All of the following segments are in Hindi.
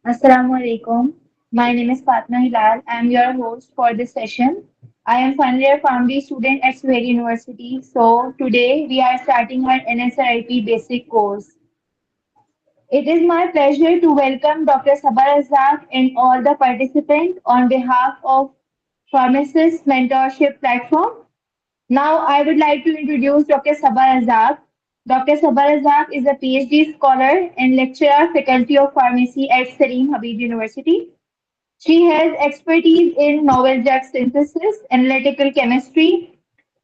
Assalamu alaikum. My name is Fatma Hilal. I am your host for this session. I am final year pharmacy student at Suhaili University. So today we are starting our NSRIP basic course. It is my pleasure to welcome Dr. Sabar Razak and all the participants on behalf of Pharmacist Mentorship Platform. Now, I would like to introduce Dr. Sabar Razak. Dr. Sabar Razak is a PhD scholar and lecturer, Faculty of Pharmacy at Salim Habib University. She has expertise in novel drug synthesis, analytical chemistry,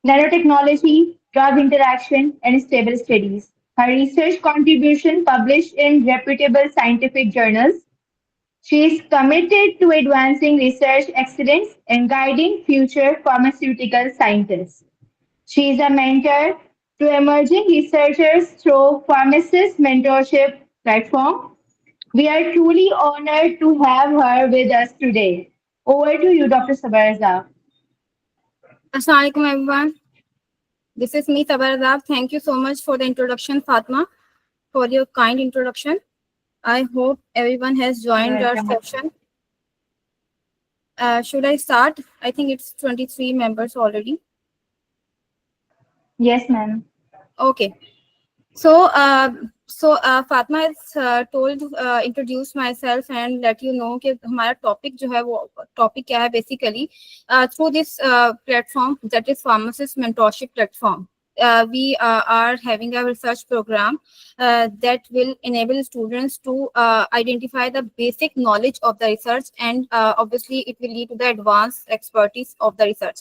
nanotechnology, drug interaction, and stable studies. Her research contribution published in reputable scientific journals. She is committed to advancing research excellence and guiding future pharmaceutical scientists. She is a mentor to emerging researchers through Pharmacist Mentorship Platform. We are truly honored to have her with us today. Over to you, Dr. Sabarza. Assalamualaikum everyone. This is me, Sabar Azab. Thank you so much for the introduction, Fatma, for your kind introduction. I hope everyone has joined our session. Should I start? I think it's 23 members already. Yes, ma'am. Okay. So, Fatma has introduce myself and let you know कि हमारा topic जो है वो topic क्या है basically through this platform, that is Pharmacist Mentorship Platform. We are having a research program that will enable students to identify the basic knowledge of the research, and obviously it will lead to the advanced expertise of the research.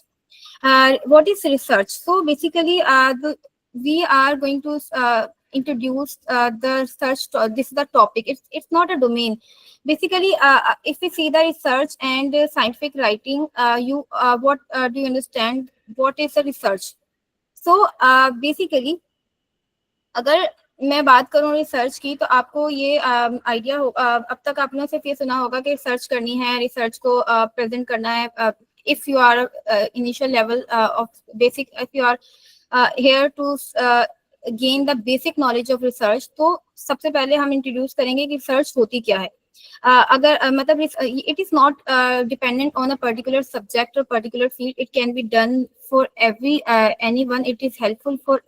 What is research? So basically, we are going to introduce the research. This is the topic. It's not a domain. Basically, if we see the research and scientific writing, what do you understand? What is the research? So basically, अगर मैं बात करूं रिसर्च की, तो आपको ये आइडिया हो, अब तक आपने सिर्फ ये सुना होगा कि रिसर्च करनी है, रिसर्च को प्रेजेंट करना है. If you are initial level of basic, if you are here to gain the basic knowledge of research, तो सबसे पहले हम इंट्रोड्यूस करेंगे कि रिसर्च होती क्या है. अगर मतलब it is not dependent on a particular subject or particular field. It can be done for every anyone. It is helpful for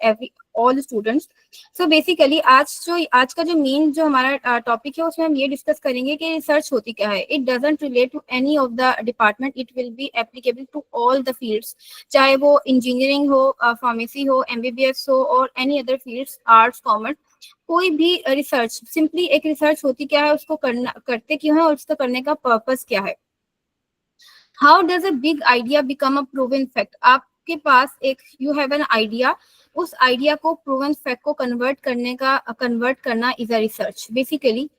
all students. So basically आज का जो मेन जो हमारा टॉपिक है उसमें हम ये डिस्कस करेंगे कि रिसर्च होती क्या है. It doesn't relate to any of the department. It will be applicable to all the fields, चाहे वो इंजीनियरिंग हो, फार्मेसी हो, MBBS हो और any other fields, arts, commerce, कोई भी रिसर्च. सिंपली एक रिसर्च होती क्या है, उसको करते क्यों है और उसको करने का पर्पस क्या है. How does a big idea become a proven fact. आपके पास एक यू हैव एन आइडिया, उस आइडिया को प्रूवन फैक्ट को कन्वर्ट करना इज अ रिसर्च. बेसिकली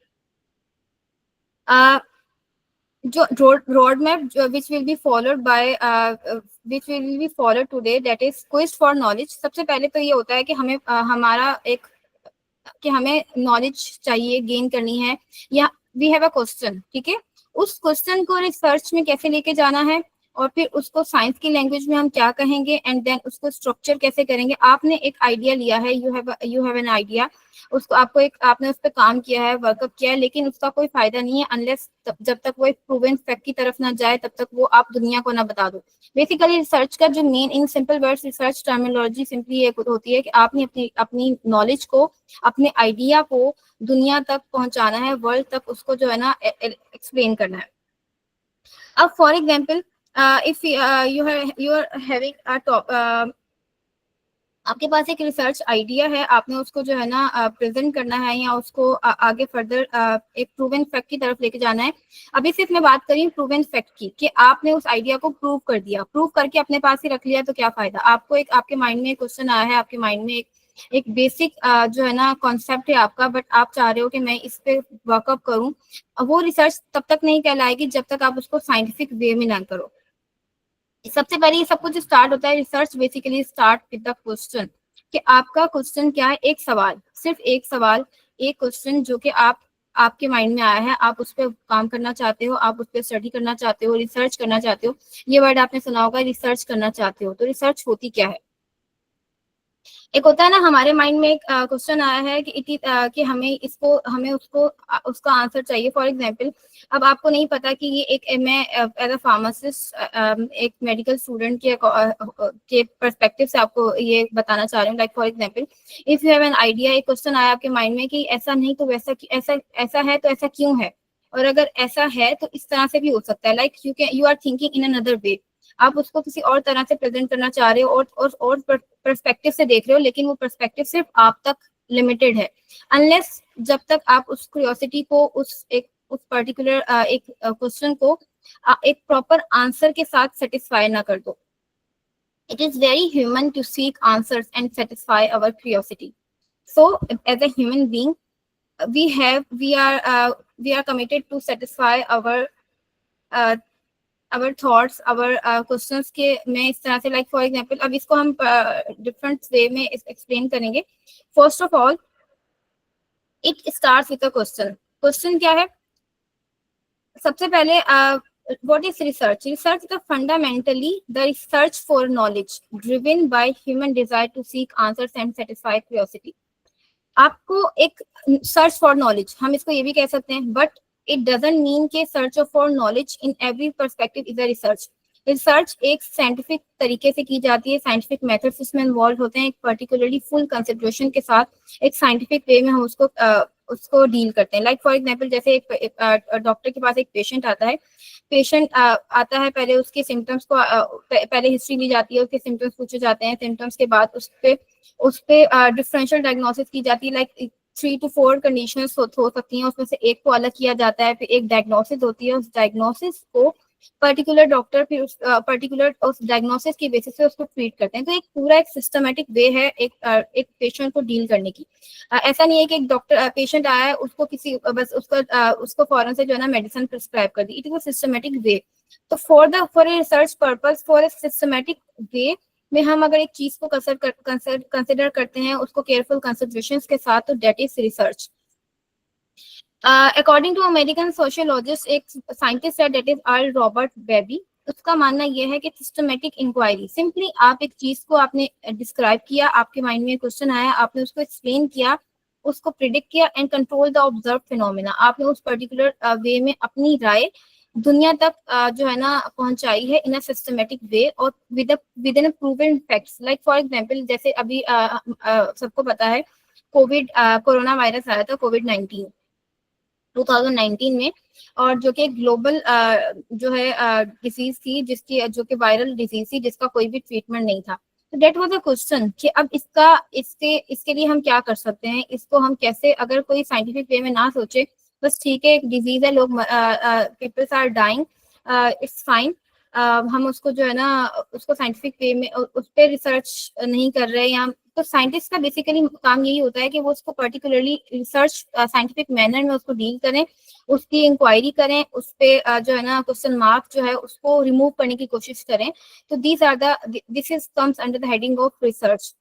जो road map which will be followed today, that is quest for knowledge. सबसे पहले तो ये होता है कि हमें हमें नॉलेज चाहिए, गेन करनी है, या वी हैव अ क्वेश्चन. ठीक है, उस क्वेश्चन को रिसर्च में कैसे लेके जाना है और फिर उसको साइंस की लैंग्वेज में हम क्या कहेंगे एंड देन उसको स्ट्रक्चर कैसे करेंगे. आपने एक आइडिया लिया है, यू हैव एन आइडिया, उसको आपने उस पर काम किया है, वर्कअप किया है, लेकिन उसका कोई फायदा नहीं है अनलेस जब तक वो एक प्रूवन फैक्ट की तरफ ना जाए, तब तक वो आप दुनिया को ना बता दो. बेसिकली रिसर्च का जो main, in simple words, research terminology simply ये होती है कि आपने अपनी नॉलेज को, अपने आइडिया को दुनिया तक पहुंचाना है, वर्ल्ड तक उसको जो है ना एक्सप्लेन करना है. अब for example, if you are having a आपके पास एक रिसर्च आइडिया है, आपने उसको जो है ना प्रेजेंट करना है या उसको आगे फर्दर एक प्रूवन फैक्ट की तरफ लेके जाना है। अभी सिर्फ मैं बात कर रही हूँ प्रूवन फैक्ट की, कि आपने उस आइडिया को प्रूव कर दिया, प्रूव करके अपने पास ही रख लिया तो क्या फायदा। आपको एक आपके माइंड में एक क्वेश्चन आया है, आपके माइंड में एक बेसिक जो है ना कॉन्सेप्ट है आपका, बट आप चाह रहे हो कि मैं इस पे वर्कअप करूं। वो रिसर्च तब तक नहीं कहलाएगी जब तक आप उसको साइंटिफिक वे में ना करो। सबसे पहले ये सब कुछ स्टार्ट होता है, research basically start with the question, कि आपका क्वेश्चन क्या है। एक सवाल, सिर्फ एक सवाल, एक क्वेश्चन जो कि आपके माइंड में आया है, आप उस पर काम करना चाहते हो, आप उस पर स्टडी करना चाहते हो, रिसर्च करना चाहते हो। ये वर्ड आपने सुना होगा, रिसर्च करना चाहते हो। तो रिसर्च होती क्या है? एक होता है ना, हमारे माइंड में एक क्वेश्चन आया है कि हमें उसको उसका आंसर चाहिए। फॉर एग्जांपल, अब आपको नहीं पता कि ये मैं एज अ फार्मासिस्ट एक मेडिकल स्टूडेंट के पर्सपेक्टिव से आपको ये बताना चाह रही हूँ। Like for example, if you have an idea, एक क्वेश्चन आया आपके माइंड में कि ऐसा नहीं तो वैसा, ऐसा ऐसा है तो ऐसा क्यों है, और अगर ऐसा है तो इस तरह से भी हो सकता है। Like you are thinking in another way, आप उसको किसी और तरह से प्रेजेंट करना चाह रहे हो और पर्सपेक्टिव से देख रहे हो, लेकिन वो पर्सपेक्टिव सिर्फ आप तक लिमिटेड है। अनलेस जब तक आप उस क्यूरियोसिटी को उस पर्टिकुलर एक क्वेश्चन को एक प्रॉपर आंसर के साथ सेटिस्फाई ना कर दो। It is very human to seek answers and satisfy our curiosity. So, as a human being, we have we are committed to satisfy uh, thoughts, questions के। मैं इस तरह से, लाइक फॉर एग्जांपल, अब इसको हम डिफरेंट वे में एक्सप्लेन करेंगे। First of all, it starts with a question. Question क्या है? सबसे पहले what is research? Research is fundamentally the research for knowledge driven by human desire to seek answers and satisfy curiosity. आपको एक सर्च फॉर नॉलेज, हम इसको ये भी कह सकते हैं, बट इट डजंट मीन के search for knowledge in every perspective is a research. Research एक साइंटिफिक तरीके से की जाती है, साइंटिफिक मेथड्स इसमें इन्वॉल्व होते हैं, एक पर्टिकुलरली फुल कंसिडरेशन के साथ एक साइंटिफिक वे में हम उसको डील करते हैं। लाइक फॉर एग्जांपल, जैसे एक डॉक्टर के पास एक पेशेंट आता है, पहले उसके सिम्टम्स को पहले हिस्ट्री ली जाती है, उसके सिम्टम्स पूछे जाते हैं, सिम्टम्स के बाद उस पे डिफरेंशियल डायग्नोसिस की जाती है। लाइक 3 to 4 कंडीशंस हो सकती हैं, उसमें से एक को अलग किया जाता है, फिर एक डायग्नोसिस होती है, उस डायग्नोसिस को पर्टिकुलर डॉक्टर फिर उस पर्टिकुलर उस डायग्नोसिस की बेसिस पे उसको ट्रीट करते हैं। तो एक पूरा एक सिस्टमेटिक वे है एक पेशेंट को डील करने की। ऐसा नहीं है कि एक डॉक्टर पेशेंट आया है, उसको बस उसको फौरन से जो है ना मेडिसिन प्रिस्क्राइब कर दी। It is a systematic way. तो for a research purpose, for a systematic way में हम अगर एक चीज को कंसिडर करते हैं उसको केयरफुल कंसिडरेशंस के साथ, तो that is research. According to American sociologist, एक साइंटिस्ट है, that is Earl Robert Babbie. उसका मानना यह है कि सिस्टमेटिक इंक्वायरी, सिंपली आप एक चीज को आपने डिस्क्राइब किया, आपके माइंड में क्वेश्चन आया, आपने उसको एक्सप्लेन किया, उसको प्रिडिक्ट किया and control the observe phenomena. आपने उस पर्टिकुलर वे में अपनी राय दुनिया तक जो है ना पहुंचाई है इन अ सिस्टमेटिक वे और with in proven facts. Like for example, जैसे अभी सबको पता है कोरोना वायरस आया था, कोविड-19 2019 में, और जो कि ग्लोबल जो है डिसीज थी, जिसकी जो कि वायरल डिसीज थी, जिसका कोई भी ट्रीटमेंट नहीं था। तो डेट वाज अ क्वेश्चन कि अब इसके लिए हम क्या कर सकते हैं, इसको हम कैसे, अगर कोई साइंटिफिक वे में ना सोचे, बस ठीक है एक डिजीज है, लोग peoples are dying, it's fine, हम उसको जो है ना उसको साइंटिफिक वे में उस पर रिसर्च नहीं कर रहे, या तो साइंटिस्ट का बेसिकली काम यही होता है कि वो उसको पर्टिकुलरली रिसर्च साइंटिफिक मैनर में उसको डील करें, उसकी इंक्वायरी करें, उस पे जो है ना क्वेश्चन मार्क जो है उसको रिमूव करने की कोशिश करें। तो this is comes under the heading of research.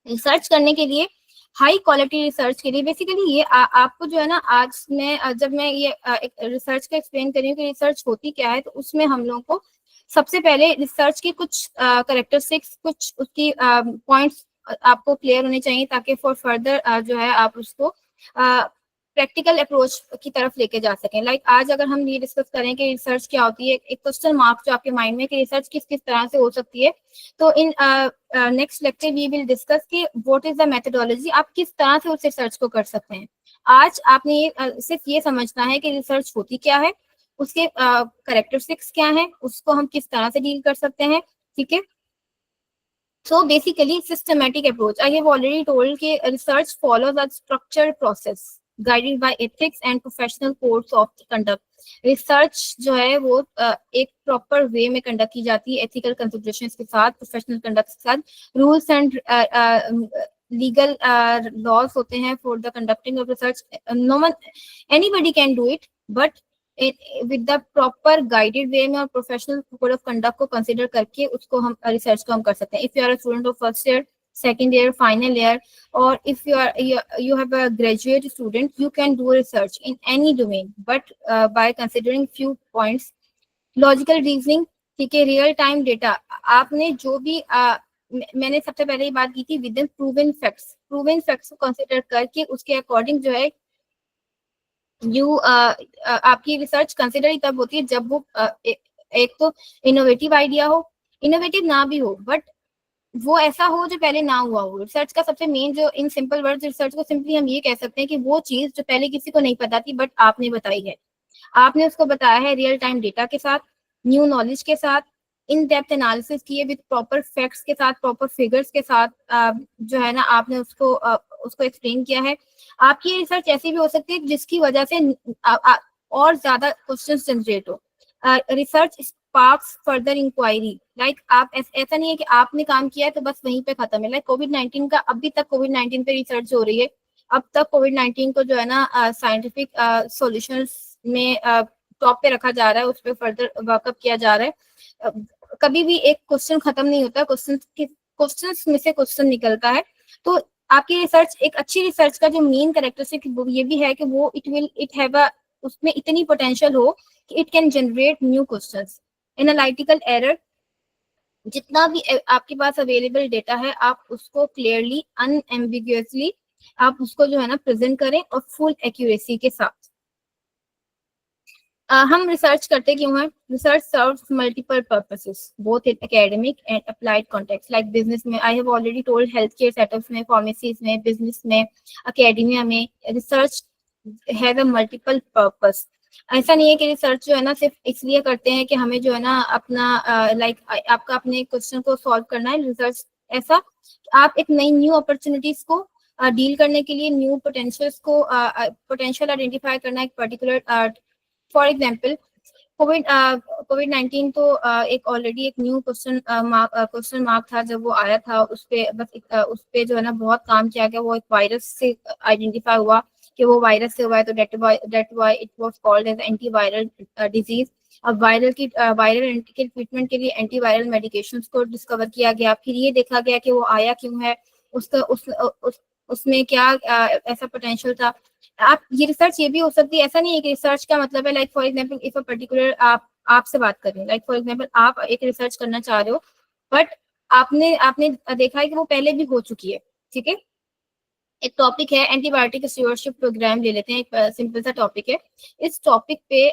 Research करने के लिए, हाई क्वालिटी रिसर्च के लिए, बेसिकली ये आपको जो है ना, आज मैं जब मैं ये एक रिसर्च का एक्सप्लेन कर रही हूँ कि रिसर्च होती क्या है, तो उसमें हम लोगों को सबसे पहले रिसर्च के कुछ करेक्टरिस्टिक्स, कुछ उसकी पॉइंट्स आपको क्लियर होने चाहिए, ताकि फॉर फर्दर जो है आप उसको प्रैक्टिकल अप्रोच की तरफ लेके जा सकें। लाइक आज अगर हम ये डिस्कस करें कि रिसर्च क्या होती है, एक क्वेश्चन मार्क जो आपके माइंड में कि रिसर्च किस किस तरह से हो सकती है, तो in next lecture we will discuss कि व्हाट इज द मेथोडोलॉजी, आप किस तरह से उस रिसर्च को कर सकते हैं। आज आपने सिर्फ ये समझना है कि रिसर्च होती क्या है, उसके करेक्टरिस्टिक्स क्या है, उसको हम किस तरह से डील कर सकते हैं, ठीक है। So basically, systematic approach. I have already told that research follows a structured process guided by ethics and professional codes of conduct. Research जो है वो एक प्रॉपर वे में कंडक्ट की जाती है, एथिकल कंसिडरेशन के साथ, प्रोफेशनल कंडक्ट के साथ, रूल्स एंड लीगल लॉज होते हैं for the conducting of research. No one anybody can do it, but with the proper guided way में और प्रोफेशनल कोड ऑफ कंडक्ट को कंसिडर करके उसको हम रिसर्च को हम कर सकते हैं. If you are a student of first year, second year, final year, or if you have a graduate student, you can do research in any domain, but by considering few points. Logical reasoning, ठीक है, रियल टाइम डेटा. आपने जो भी मैंने सबसे पहले ही बात की थी विद इन प्रूवन फैक्ट्स को कंसिडर करके उसके अकॉर्डिंग जो है आपकी रिसर्च कंसिडर ही तब होती है जब वो एक तो इनोवेटिव आइडिया हो, इनोवेटिव ना भी हो बट वो ऐसा हो जो पहले ना हुआ हो. रिसर्च का सबसे मेन जो इन सिंपल वर्ड्स रिसर्च को सिंपली हम ये कह सकते हैं कि वो चीज जो पहले किसी को नहीं पता थी बट आपने बताई है, आपने उसको बताया है रियल टाइम डेटा के साथ, न्यू नॉलेज के साथ, इन डेप्थ एनालिसिस किए विद प्रॉपर फैक्ट्स के साथ, प्रॉपर फिगर्स के साथ, जो है ना आपने उसको एक्सप्लेन किया है. आपकी रिसर्च ऐसी भी हो सकती है जिसकी वजह से और ज्यादा क्वेश्चन जनरेट हो. Research sparks further inquiry. Like आप ऐसा नहीं है कि आपने काम किया है तो बस वहीं पे खत्म है. लाइक कोविड-19 का अभी तक कोविड-19 पे रिसर्च हो रही है. अब तक कोविड-19 को जो है ना साइंटिफिक सॉल्यूशंस में टॉप पे रखा जा रहा है, उस पर फर्दर वर्कअप किया जा रहा है. कभी भी एक क्वेश्चन खत्म नहीं होता, क्वेश्चन में से क्वेश्चन निकलता है. तो आपकी रिसर्च, एक अच्छी रिसर्च का जो मेन कैरेक्टरिस्टिक ये भी है कि वो इट हैव अ, उसमें इतनी पोटेंशियल हो कि it can generate new questions. Analytical error, जितना भी आपके पास अवेलेबल डेटा है आप उसको क्लियरली, अनएम्बिगुअसली आप उसको जो है ना प्रेजेंट करें और फुल एक्यूरेसी के साथ. हम रिसर्च करते क्यों हैं? Research serves multiple purposes both in academic and applied context. Like business में, I have already told, health care setups में, फार्मेसीज में, बिजनेस में, अकेडेमिया में, research have a multiple purpose. ऐसा नहीं है कि रिसर्च जो है ना सिर्फ इसलिए करते हैं कि हमें जो है ना अपना आपका अपने क्वेश्चन को सॉल्व करना है. रिसर्च ऐसा आप एक नई न्यू अपॉर्चुनिटीज को डील करने के लिए, न्यू पोटेंशियल आइडेंटिफाई करना, एक पर्टिकुलर, फॉर एग्जाम्पल कोविड-19 तो एक ऑलरेडी एक न्यू क्वेश्चन मार्क था जब वो आया था. उस पे जो है ना बहुत काम किया गया. वो एक वायरस से आइडेंटिफाई हुआ कि वो वायरस से हुआ है, तो that why it was called as antiviral disease. अब वायरल के ट्रीटमेंट के लिए एंटीवायरल मेडिकेशंस को डिस्कवर किया गया. फिर ये देखा गया कि वो आया क्यों है, उसमें क्या ऐसा पोटेंशियल था. आप ये रिसर्च ये भी हो सकती है. ऐसा नहीं है कि रिसर्च का मतलब है, like for example if a particular, आपसे बात कर रही हूँ, लाइक फॉर एग्जांपल आप एक रिसर्च करना चाह रहे हो बट आपने देखा है कि वो पहले भी हो चुकी है. ठीक है, एक टॉपिक है एंटीबायोटिक स्टीवरशिप प्रोग्राम, ले लेते हैं, एक सिंपल सा टॉपिक है. इस टॉपिक पे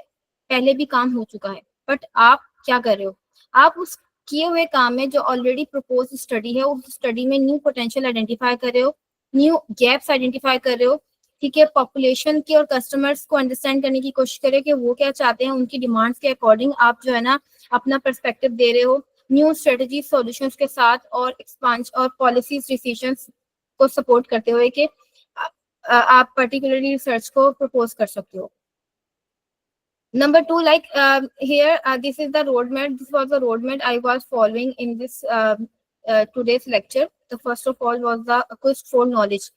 पहले भी काम हो चुका है बट आप क्या कर रहे हो, आप उस किए हुए काम में जो ऑलरेडी प्रपोज स्टडी है उस स्टडी में न्यू पोटेंशियल आइडेंटिफाई कर रहे हो, न्यू गैप्स आइडेंटिफाई कर रहे हो. ठीक है, पॉपुलेशन की और कस्टमर्स को अंडरस्टैंड करने की कोशिश करें कि वो क्या चाहते हैं, उनकी डिमांड्स के अकॉर्डिंग आप जो है ना अपना पर्सपेक्टिव दे रहे हो, न्यू स्ट्रेटजी सॉल्यूशंस के साथ और एक्सपांशन और पॉलिसीज डिसीजंस को सपोर्ट करते हुए कि आप पर्टिकुलरली रिसर्च को प्रपोज कर सकते हो. Number two, like here, this is the roadmap. This was the roadmap I was following in this today's lecture. The first of all was the quest for knowledge.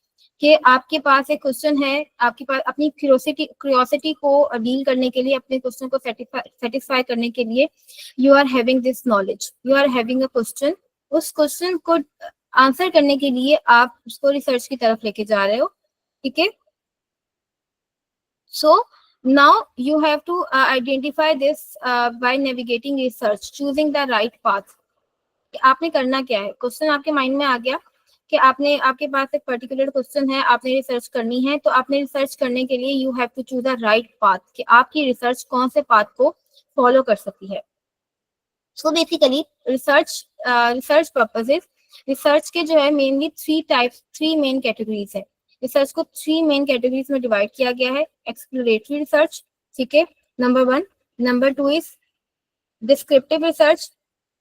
कि आपके पास एक क्वेश्चन है, आपके पास अपनी क्यूरियोसिटी को डील करने के लिए, अपने क्वेश्चन को सेटिस्फाई करने के लिए, you are having this knowledge, you are having a question. उस क्वेश्चन को आंसर करने के लिए आप उसको रिसर्च की तरफ लेके जा रहे हो. ठीक है, so now you have to identify this by navigating research, choosing the right path. आपने करना क्या है, क्वेश्चन आपके माइंड में आ गया कि आपके पास एक पर्टिकुलर क्वेश्चन है, आपने रिसर्च करनी है, तो आपने रिसर्च करने के लिए you have to choose the right path कि आपकी रिसर्च कौन से पाथ को फॉलो कर सकती है. So basically research purposes, research के जो है मेनली थ्री मेन कैटेगरीज है. रिसर्च को थ्री मेन कैटेगरीज में डिवाइड किया गया है. एक्सप्लोरेटरी रिसर्च, ठीक है, number 1. Number 2 is descriptive research,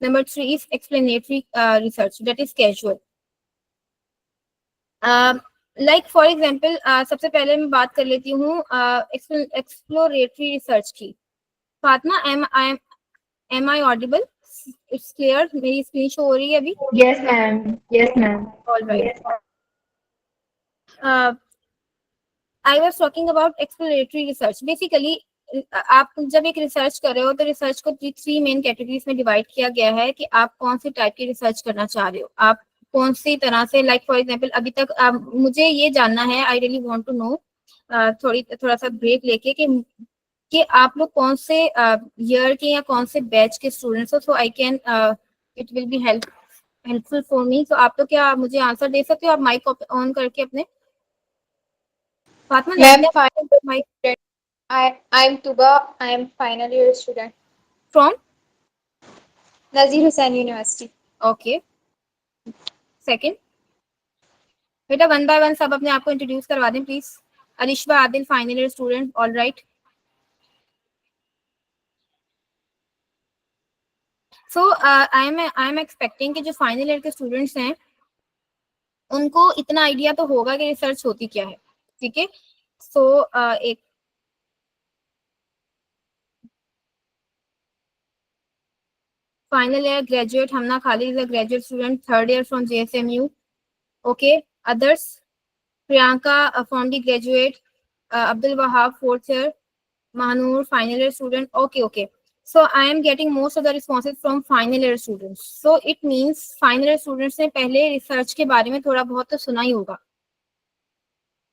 Number 3 is explanatory research, that is casual. Like for example, सबसे पहले मैं बात कर लेती हूँ एक्सप्लोरेटरी रिसर्च की. Fatima, am I audible? It's clear. मेरी स्क्रीन शो हो रही है अभी? Yes, ma'am. Yes, ma'am. All right. I was talking about exploratory research. Basically, आप जब एक रिसर्च कर रहे हो तो रिसर्च को 3 मेन कैटेगरीज में डिवाइड किया गया है कि आप कौन सी टाइप की रिसर्च करना चाह रहे हो, आप कौन सी तरह से, लाइक फॉर एग्जांपल अभी तक मुझे ये जानना है, I really want to know, थोड़ा सा ब्रेक लेके कि आप लोग कौन से ईयर के या कौन से बैच के स्टूडेंट्स हो, so I can it will be helpful for me. तो आप लोग क्या मुझे आंसर दे सकते हो आप माइक ऑन करके अपने? Fatima, Ma'am, mic I'm Tuba. I am final year student. from? Nazir Hussain University. Okay. Second. बेटा वन बाय वन सब अपने आप को इंट्रोड्यूस करवा दें please. Alishba Adil, final year student. All right. So I am expecting कि जो फाइनल ईयर के स्टूडेंट्स हैं उनको इतना आइडिया तो होगा कि रिसर्च होती क्या है. ठीक है. सो एक final year graduate Hamna Khalid is a graduate student, 3rd year from JSMU. Okay, others, Priyanka from the graduate, Abdul Wahab 4th year, Mahanur final year student. Okay. So I am getting most of the responses from final year students. So it means final year students ने पहले research के बारे में थोड़ा बहुत तो सुना ही होगा.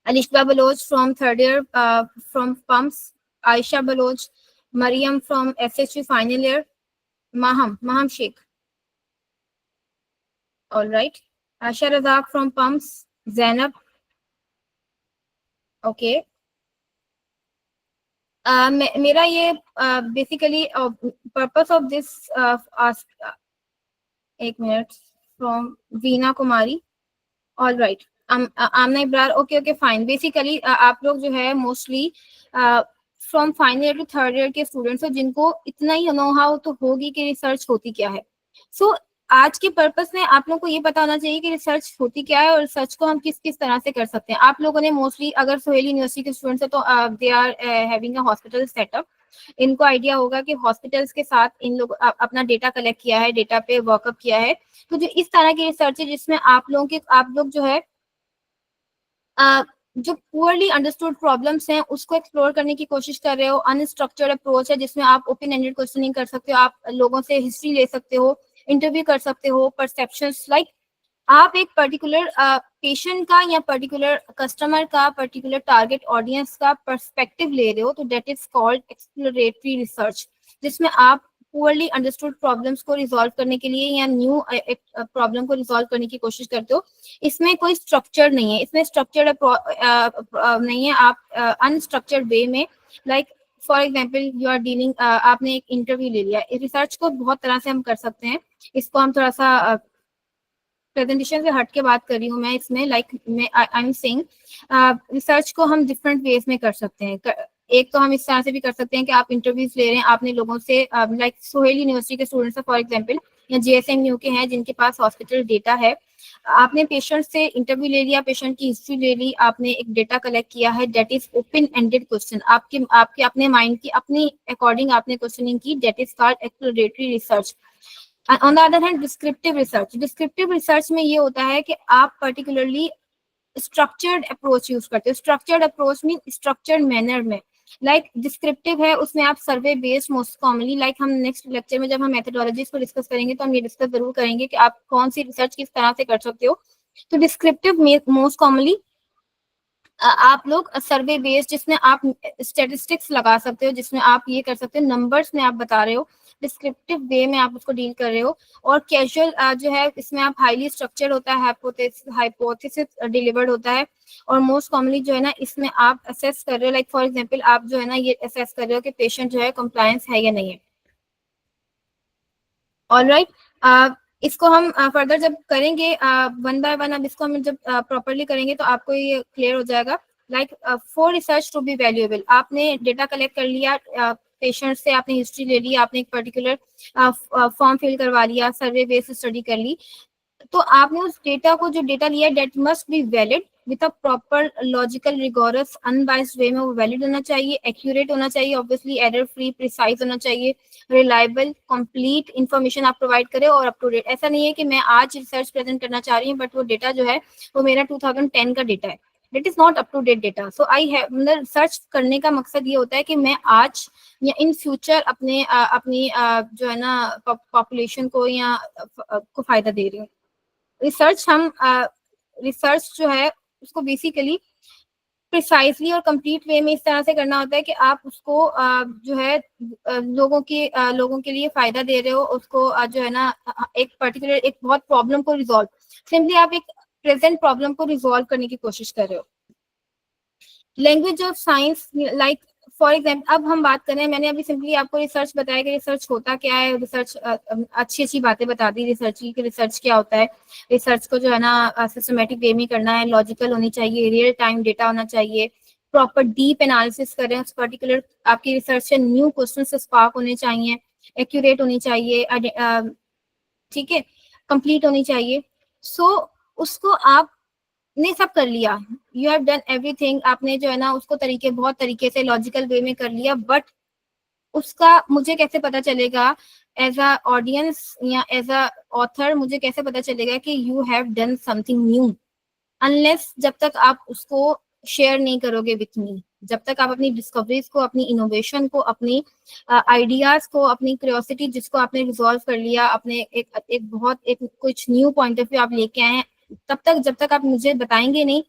Alishba Baloch from 3rd year from Pumps, Aisha Baloch, Mariam from SHU final year, Maham Sheikh. All right. Asha Razak from Pumps, Zainab. Okay. मेरा ये basically purpose of this एक मिनट from Veena Kumari. All right. Aamna Ibrar. Okay, fine. Basically आप लोग जो है mostly from final year to 3rd year के स्टूडेंट्स हो जिनको इतना ही नो हाउ तो होगी कि रिसर्च होती क्या है. सो आज के पर्पस में आप लोगों को ये पता होना चाहिए कि रिसर्च होती क्या है और रिसर्च को हम किस किस तरह से कर सकते हैं. आप लोगों ने मोस्टली अगर सोहेल यूनिवर्सिटी के स्टूडेंट्स है तो they are having a hospital setup. इनको आइडिया होगा कि हॉस्पिटल्स के साथ इन लोग अपना डेटा कलेक्ट किया है, डेटा पे वर्कअप किया है. तो जो इस तरह की रिसर्च है जिसमें आप लोग जो है जो पुअरली अंडरस्टूड प्रॉब्लम्स हैं उसको एक्सप्लोर करने की कोशिश कर रहे हो. अनस्ट्रक्चर्ड अप्रोच है जिसमें आप ओपन एंडेड क्वेश्चनिंग कर सकते हो, आप लोगों से हिस्ट्री ले सकते हो, इंटरव्यू कर सकते हो, परसेप्शंस, लाइक आप एक पर्टिकुलर पेशेंट का या पर्टिकुलर कस्टमर का, पर्टिकुलर टारगेट ऑडियंस का पर्सपेक्टिव ले रहे हो. तो that is called exploratory research, जिसमें आप पुअरली अंडरस्टूड प्रॉब्लम्स को रिजॉल्व करने के लिए या न्यू प्रॉब्लम को रिजॉल्व करने की कोशिश करते हो. इसमें कोई स्ट्रक्चर नहीं है, इसमें स्ट्रक्चर्ड नहीं है. आप अनस्ट्रक्चर्ड वे में, like for example you are dealing, आपने एक इंटरव्यू ले लिया. रिसर्च को बहुत तरह से हम कर सकते हैं. इसको हम थोड़ा सा प्रेजेंटेशन से हट के बात कर रही हूँ मैं इसमें, लाइक मैं आई एम सेइंग रिसर्च को हम डिफरेंट वेज में कर सकते हैं. एक तो हम इस तरह से भी कर सकते हैं कि आप इंटरव्यूज ले रहे हैं, आपने लोगों से, लाइक सोहेल यूनिवर्सिटी के स्टूडेंट्स फॉर एग्जांपल या जेएसएमयू के हैं जिनके पास हॉस्पिटल डेटा है, आपने पेशेंट से इंटरव्यू ले लिया, पेशेंट की हिस्ट्री ले ली, आपने एक डेटा कलेक्ट किया है. That is open ended question. आपके अपने माइंड की अपनी अकॉर्डिंग आपने क्वेश्चनिंग की. That is called exploratory research. On the other hand descriptive research में ये होता है कि आप पर्टिकुलरली स्ट्रक्चर्ड अप्रोच यूज करते हो. Structured approach mean structured manner में. लाइक डिस्क्रिप्टिव है उसमें आप सर्वे बेस्ड मोस्ट कॉमनली, लाइक हम नेक्स्ट लेक्चर में जब हम मेथोडोलॉजीज को डिस्कस करेंगे तो हम ये डिस्कस जरूर करेंगे कि आप कौन सी रिसर्च किस तरह से कर सकते हो. तो डिस्क्रिप्टिव मोस्ट कॉमनली आप लोग सर्वे बेस्ड, जिसमें आप स्टेटिस्टिक्स लगा सकते हो, जिसमें आप ये कर सकते हो नंबर्स में आप बता रहे हो, डिस्क्रिप्टिव वे में आप उसको डील कर रहे हो. और कैजुअल जो है इसमें आप हाईली स्ट्रक्चर्ड होता है, हाइपोथेसिस डिलीवर्ड होता है. और मोस्ट कॉमनली जो है ना इसमें आप असेस कर रहे हो, लाइक फॉर एग्जांपल आप जो है ना ये असेस कर रहे हो कि पेशेंट जो है कंप्लायंस है या नहीं है. ऑलराइट. इसको हम फर्दर जब करेंगे वन बाय वन, अब इसको हम जब प्रॉपरली करेंगे तो आपको ये क्लियर हो जाएगा. Like for research to be valuable, आपने डेटा कलेक्ट कर लिया, पेशेंट से आपने हिस्ट्री ले ली, आपने एक पर्टिकुलर फॉर्म फिल करवा लिया, सर्वे बेस्ड स्टडी कर ली, तो आपने उस डेटा को, जो डेटा लिया है, that must be valid with a proper logical rigorous unbiased way में वो वैलिड होना चाहिए, एक्यूरेट होना चाहिए, ऑब्वियसली एरर फ्री, प्रिसाइज होना चाहिए, रिलायबल कंप्लीट इन्फॉर्मेशन आप प्रोवाइड करें और अप टू डेट। ऐसा नहीं है कि मैं आज रिसर्च प्रेजेंट करना चाह रही हूँ बट वो डेटा जो है वो मेरा 2010 का डेटा है, that is not up to date data. So I have, मतलब सर्च करने का मकसद ये होता है कि मैं आज या इन फ्यूचर अपनी जो है ना पॉपुलेशन को या को फायदा दे रही हूँ। रिसर्च जो है उसको बेसिकली प्रिसाइसली और कंप्लीट वे में इस तरह से करना होता है कि आप उसको जो है लोगों के लिए फायदा दे रहे हो, उसको जो है ना एक पर्टिकुलर एक बहुत प्रॉब्लम को रिजॉल्व, सिंपली आप एक प्रेजेंट प्रॉब्लम को रिजॉल्व करने की कोशिश कर रहे हो। Language of science, like for example, अब हम बात करें, मैंने अभी सिंपली आपको रिसर्च बताया कि रिसर्च होता क्या है, रिसर्च अच्छी बातें बता दी रिसर्च की कि रिसर्च क्या होता है। रिसर्च को जो है ना सिस्टमेटिक वे में करना है, लॉजिकल होनी चाहिए, रियल टाइम डेटा होना चाहिए, प्रॉपर डीप एनालिसिस करें उस पर्टिकुलर आपकी रिसर्च से, न्यू क्वेश्चन स्पार्क होने चाहिए, एक्यूरेट होनी चाहिए, ठीक है, कंप्लीट होनी चाहिए। सो उसको आप ने सब कर लिया, यू हैव डन एवरीथिंग, आपने जो है ना उसको बहुत तरीके से लॉजिकल वे में कर लिया, बट उसका मुझे कैसे पता चलेगा एज अ ऑडियंस या एज अ ऑथर, मुझे कैसे पता चलेगा कि you have done something new, unless जब तक आप उसको शेयर नहीं करोगे विथ मी, जब तक आप अपनी डिस्कवरीज को, अपनी इनोवेशन को, अपनी आइडियाज को, अपनी क्यूरियोसिटी जिसको आपने रिजॉल्व कर लिया, अपने एक कुछ न्यू पॉइंट ऑफ व्यू आप लेके आए हैं, तब तक जब तक आप मुझे बताएंगे नहीं,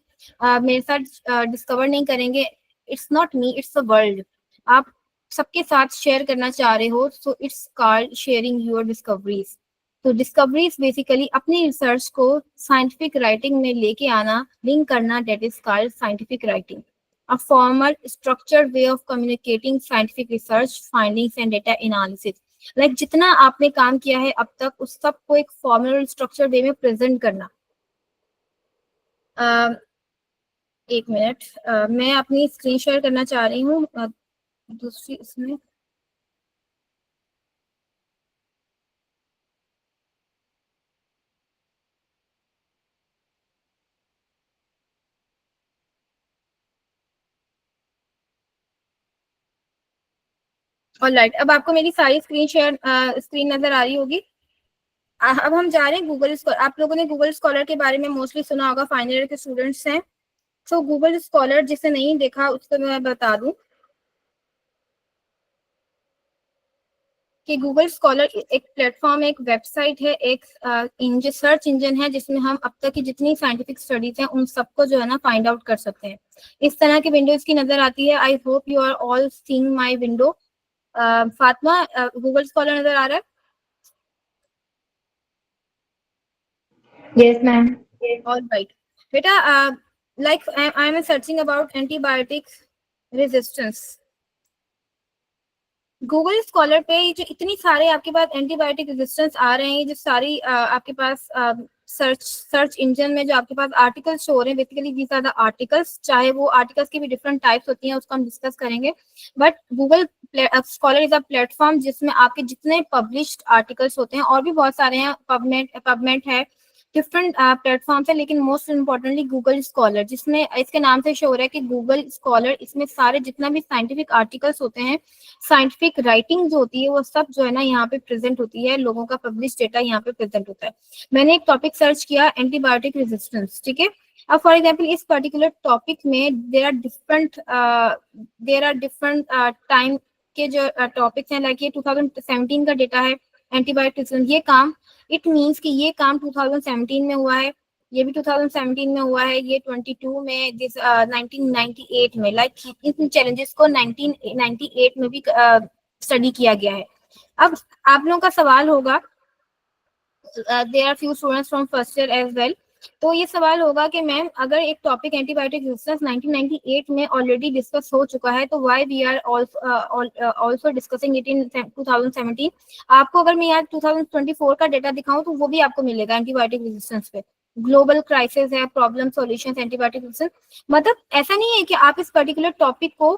मेरे साथ डिस्कवर नहीं करेंगे, it's not me, it's the world, आप सबके साथ शेयर करना चाह रहे हो, so it's called sharing your discoveries. तो डिस्कवरीज बेसिकली अपनी रिसर्च को साइंटिफिक राइटिंग में लेके आना, लिंक करना, that is called scientific writing, a formal structured way of communicating scientific research findings and data analysis. Like जितना आपने काम किया है अब तक, उस सब को एक फॉर्मल स्ट्रक्चर्ड वे में प्रेजेंट करना। एक मिनट, मैं अपनी स्क्रीन शेयर करना चाह रही हूँ दूसरी इसमें। ऑलराइट, अब आपको मेरी सारी स्क्रीन नजर आ रही होगी। अब हम जा रहे हैं गूगल स्कॉलर। आप लोगों ने गूगल स्कॉलर के बारे में मोस्टली सुना होगा, फाइनल ईयर के स्टूडेंट्स हैं। सो गूगल स्कॉलर जिसे नहीं देखा उसको मैं बता दूं कि गूगल स्कॉलर एक प्लेटफॉर्म, एक वेबसाइट है, एक सर्च इंजन है जिसमें हम अब तक की जितनी साइंटिफिक स्टडीज हैं उन सबको जो है ना फाइंड आउट कर सकते हैं। इस तरह की विंडो इसकी नजर आती है। I hope you are all seeing my window. Fatima, Google Scholar नजर आ रहा है? Yes, ma'am. All right. बेटा, like I am searching about antibiotic resistance. Google scholar पे ये जो इतनी सारे आपके पास एंटीबायोटिक रेजिस्टेंस आ रहे हैं, जो सारी आपके पास सर्च इंजन में जो आपके पास आर्टिकल्स शो हो रहे हैं, basically these are the articles. चाहे वो आर्टिकल्स की भी डिफरेंट टाइप्स होती हैं, उसको हम डिस्कस करेंगे, but Google scholar is a platform जिसमें आपके जितने पब्लिश्ड आर्टिकल्स होते हैं, और भी बहुत सारे हैं, पबमेड है, डिफरेंट प्लेटफॉर्म है, लेकिन मोस्ट इम्पोर्टेंटली गूगल स्कॉलर, जिसमें इसके नाम से शो हो रहा है कि गूगल स्कॉलर, इसमें सारे जितना भी साइंटिफिक आर्टिकल्स होते हैं, साइंटिफिक राइटिंग जो होती है, वो सब जो है ना यहाँ पे प्रेजेंट होती है, लोगों का पब्लिश डेटा यहाँ पे प्रेजेंट होता है। मैंने एक टॉपिक सर्च किया, एंटीबायोटिक रेजिस्टेंस, ठीक है। अब फॉर एग्जाम्पल इस पर्टिकुलर टॉपिक में देर आर डिफरेंट टाइम के जो टॉपिक्स हैं, लाइक ये 2017 का डेटा है एंटीबायोटिक, ये काम, इट मीन्स कि ये काम 2017 में हुआ है, ये भी 2017 में हुआ है, ये 22 में, 1998 में, लाइक इन चैलेंजेस को 1998 में भी स्टडी किया गया है। अब आप लोगों का सवाल होगा, there are few students from first year as well, तो ये सवाल होगा कि मैम अगर एक टॉपिक एंटीबायोटिक रेजिस्टेंस 1998 में ऑलरेडी डिस्कस हो चुका है, तो why we are also discussing it in 2017। आपको अगर मैं यहाँ 2024 का डेटा दिखाऊं तो वो भी आपको मिलेगा एंटीबायोटिक रेजिस्टेंस पे। ग्लोबल क्राइसिस है, प्रॉब्लम सॉल्यूशंस, एंटीबायोटिक रेजिस्टेंस। मतलब ऐसा नहीं है कि आप इस पर्टिकुलर टॉपिक को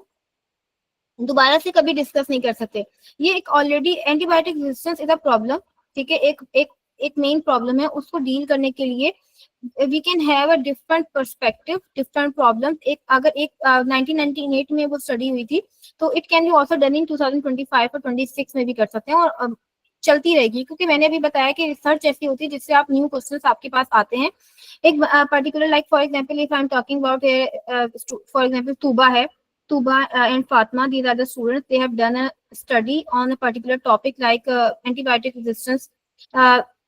दोबारा से कभी डिस्कस नहीं कर सकते। ये एक already antibiotic resistance is a problem, ठीक है, एक एक एक मेन प्रॉब्लम है। उसको डील करने के लिए we can have a different perspective, different problem. एक अगर एक 1998 में वो स्टडी हुई थी, तो it can be also done in 2025 और 26 में भी कर सकते हैं, और चलती रहेगी। क्योंकि मैंने अभी बताया कि रिसर्च ऐसी होती है जिससे आप न्यू क्वेश्चंस आपके पास आते हैं। एक particular, like for example if I am talking about for example तुबा है, Tuba and Fatma, these are the students. They have done a study on a particular topic like antibiotic resistance.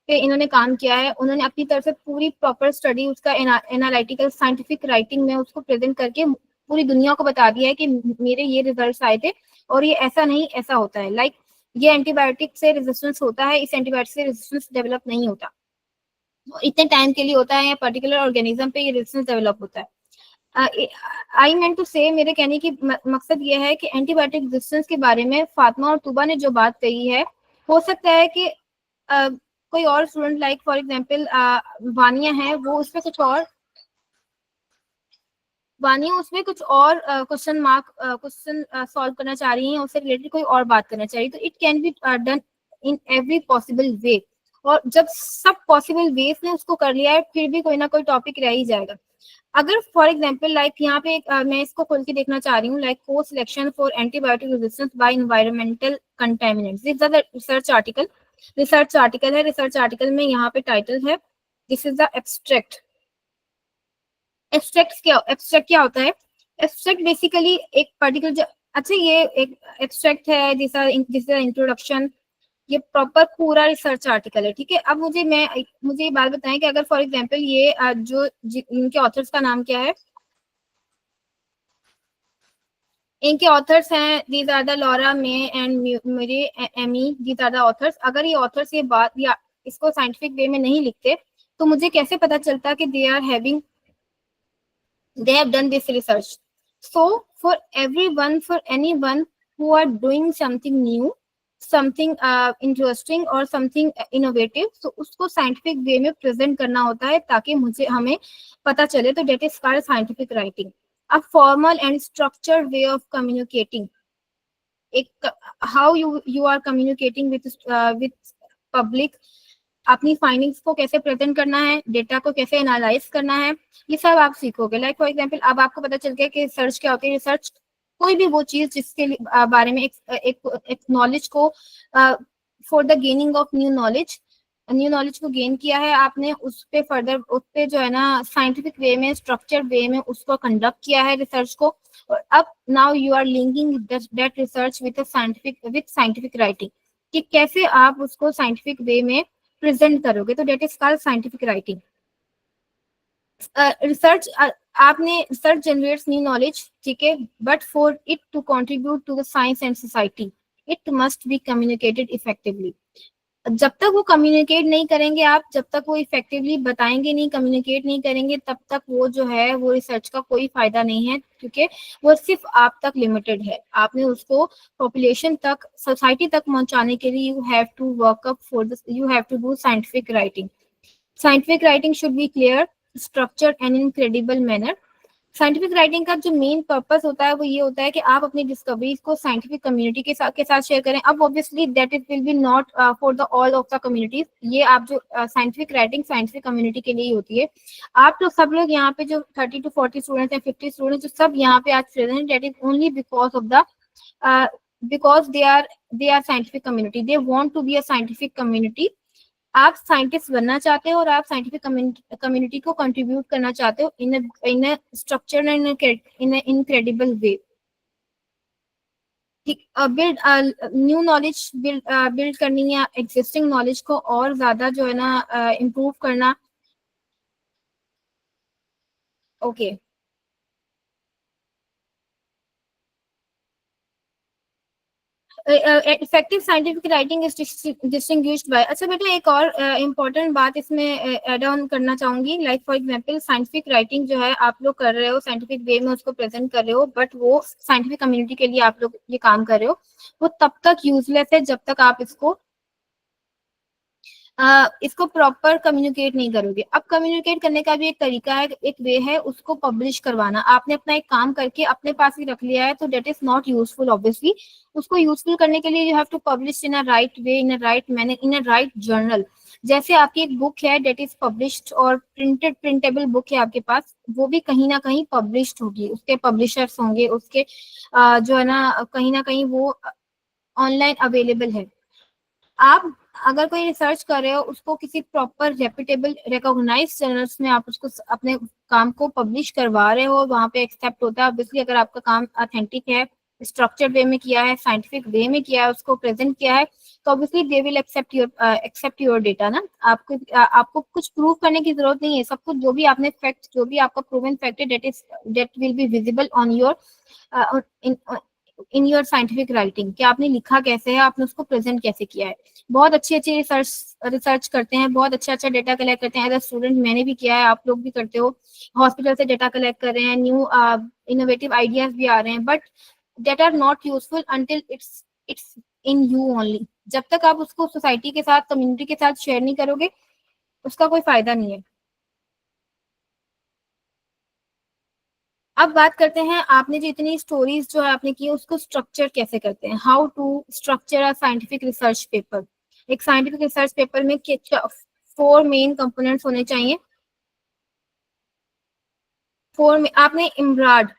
पे इन्होंने काम किया है। उन्होंने अपनी तरफ से पूरी प्रॉपर स्टडी, उसका एनालिटिकल साइंटिफिक राइटिंग में उसको प्रेजेंट करके पूरी दुनिया को बता दिया है कि मेरे ये रिजल्ट्स आए थे और ये ऐसा नहीं ऐसा होता है। लाइक ये एंटीबायोटिक से रेजिस्टेंस होता है, इस एंटीबायोटिक से रेजिस्टेंस डेवलप नहीं होता, इतने टाइम के लिए होता है, या पर्टिकुलर ऑर्गेनिज्म पे ये रेजिस्टेंस डेवलप होता है। आई मीन टू से, मेरे कहने की मकसद ये है कि एंटीबायोटिक रेजिस्टेंस के बारे में फातिमा और तुबा ने जो बात कही है, हो सकता है कि कोई और student like for example Vaniya है, वो उसमें कुछ और क्वेश्चन मार्क क्वेश्चन सॉल्व करना चाह रही हैं, उससे रिलेटेड कोई और बात करना चाहिए। तो it can be done in every possible way, और जब सब पॉसिबल वेज ने उसको कर लिया है, फिर भी कोई ना कोई टॉपिक रह ही जाएगा। अगर फॉर एग्जांपल लाइक यहाँ पे मैं इसको खोल के देखना चाह रही हूँ, लाइक को selection for antibiotic resistance bye environmental contaminants, this is the research article है। रिसर्च आर्टिकल में यहाँ पे टाइटल है, this is the abstract. Abstract क्या होता है? एब्स्ट्रैक्ट बेसिकली एक पर्टिकुलर, अच्छा ये एक एब्स्ट्रैक्ट है, दिस इज इंट्रोडक्शन, ये प्रॉपर पूरा रिसर्च आर्टिकल है, ठीक है। अब मुझे ये बात बताएं कि अगर फॉर एग्जांपल ये इनके ऑथर्स का नाम क्या है? इनके ऑथर्स हैं, these are the Laura May and Mary Amy, these are the authors. अगर ये ऑथर्स ये बात या इसको साइंटिफिक वे में नहीं लिखते, तो मुझे कैसे पता चलता कि they have done this research? So for anyone who are doing something new, something interesting और समथिंग इनोवेटिव, तो उसको साइंटिफिक वे में प्रेजेंट करना होता है ताकि हमें पता चले। तो that is called scientific writing, a formal and structured way of communicating. एक how you are communicating with public, अपनी फाइंडिंग्स को कैसे प्रेजेंट करना है, डेटा को कैसे एनालाइज करना है, ये सब आप सीखोगे। लाइक फॉर एग्जांपल अब आपको पता चल गया कि रिसर्च क्या होती है। रिसर्च कोई भी वो चीज जिसके बारे में एक नॉलेज को for the gaining of new knowledge को गेन किया है आपने, उस पे फर्दर उस पे जो है ना साइंटिफिक वे में, स्ट्रक्चर्ड वे में उसको कंडक्ट किया है रिसर्च को, और अब now you are linking that research with scientific writing, कि कैसे आप उसको साइंटिफिक वे में प्रेजेंट करोगे। तो that is called scientific writing. Research research generates new knowledge, ठीक है, but for it to contribute to the science and society it must be communicated effectively. जब तक वो कम्युनिकेट नहीं करेंगे आप, जब तक वो इफेक्टिवली बताएंगे नहीं, कम्युनिकेट नहीं करेंगे, तब तक वो जो है वो रिसर्च का कोई फायदा नहीं है, क्योंकि वो सिर्फ आप तक लिमिटेड है। आपने उसको पॉपुलेशन तक, सोसाइटी तक पहुंचाने के लिए you have to work up for this, you have to do scientific writing. Scientific writing should be clear, structured and in credible manner. Scientific writing का जो मेन पर्पस होता है वो ये होता है कि आप अपनी डिस्कवरीज को साइंटिफिक कम्युनिटी के साथ शेयर करें। अब obviously that it will B not for the all of the communities, ये आप जो साइंटिफिक राइटिंग साइंटिफिक कम्युनिटी के लिए ही होती है। आप लोग सब लोग यहाँ पे जो 30 to 40 स्टूडेंट्स हैं, 50 स्टूडेंट्स, जो सब यहाँ पे आज प्रेजेंट हैं, that is only because of the because they are scientific community, they want to be a scientific community. आप साइंटिस्ट बनना चाहते हो और आप साइंटिफिक कम्युनिटी को कंट्रीब्यूट करना चाहते हो in a structured and in incredible way. Build new knowledge build करनी या एग्जिस्टिंग नॉलेज को और ज्यादा जो है ना इम्प्रूव करना। Okay effective scientific writing is distinguished by, अच्छा बेटा एक और इम्पोर्टेंट बात इसमें ऐड ऑन करना चाहूंगी। Like for example scientific writing जो है आप लोग कर रहे हो, साइंटिफिक वे में उसको प्रेजेंट कर रहे हो, बट वो साइंटिफिक कम्युनिटी के लिए आप लोग ये काम कर रहे हो, वो तब तक यूजलेस है जब तक आप इसको इसको प्रॉपर कम्युनिकेट नहीं करोगे। अब कम्युनिकेट करने का भी एक तरीका है, एक वे है, उसको पब्लिश करवाना। आपने अपना एक काम करके अपने पास ही रख लिया है तो that is not useful obviously. उसको यूजफुल करने के लिए you have to publish in a right way, in a right manner, in a right journal. जैसे आपकी एक बुक है डेट इज पब्लिश्ड और प्रिंटेबल बुक है आपके पास, वो भी कहीं ना कहीं पब्लिश्ड होगी, उसके पब्लिशर्स होंगे, उसके जो है ना कहीं वो ऑनलाइन अवेलेबल है। आप अगर कोई रिसर्च कर रहे हो, उसको किसी प्रॉपर रेप्यूटेबल रिकॉग्नाइज्ड जर्नल्स में आप उसको अपने काम को पब्लिश करवा रहे हो, वहां पे एक्सेप्ट होता है ऑब्वियसली। अगर आपका काम ऑथेंटिक है, स्ट्रक्चर्ड वे में किया है, साइंटिफिक वे में किया है, उसको प्रेजेंट किया है, तो obviously they will accept your data ना। आपको कुछ प्रूव करने की जरूरत नहीं है। सब कुछ जो भी आपने फैक्ट, जो भी आपका प्रूवन फैक्ट है, that will be visible on your in your scientific writing, कि आपने लिखा कैसे है, आपने उसको प्रेजेंट कैसे किया है। बहुत अच्छी अच्छी रिसर्च करते हैं, बहुत अच्छा डेटा कलेक्ट करते हैं। एज अ स्टूडेंट मैंने भी किया है, आप लोग भी करते हो। हॉस्पिटल से डेटा कलेक्ट कर रहे हैं, न्यू इनोवेटिव आइडियाज भी आ रहे हैं, but that are not useful until it's in you only. जब तक आप उसको सोसाइटी के साथ, कम्युनिटी के साथ शेयर नहीं करोगे, उसका कोई फायदा नहीं है। अब बात करते हैं, आपने जो इतनी स्टोरीज जो है आपने की, उसको स्ट्रक्चर कैसे करते हैं। How to structure a scientific research paper. एक साइंटिफिक रिसर्च पेपर में 4 मेन कंपोनेंट्स होने चाहिए। आपने इमराड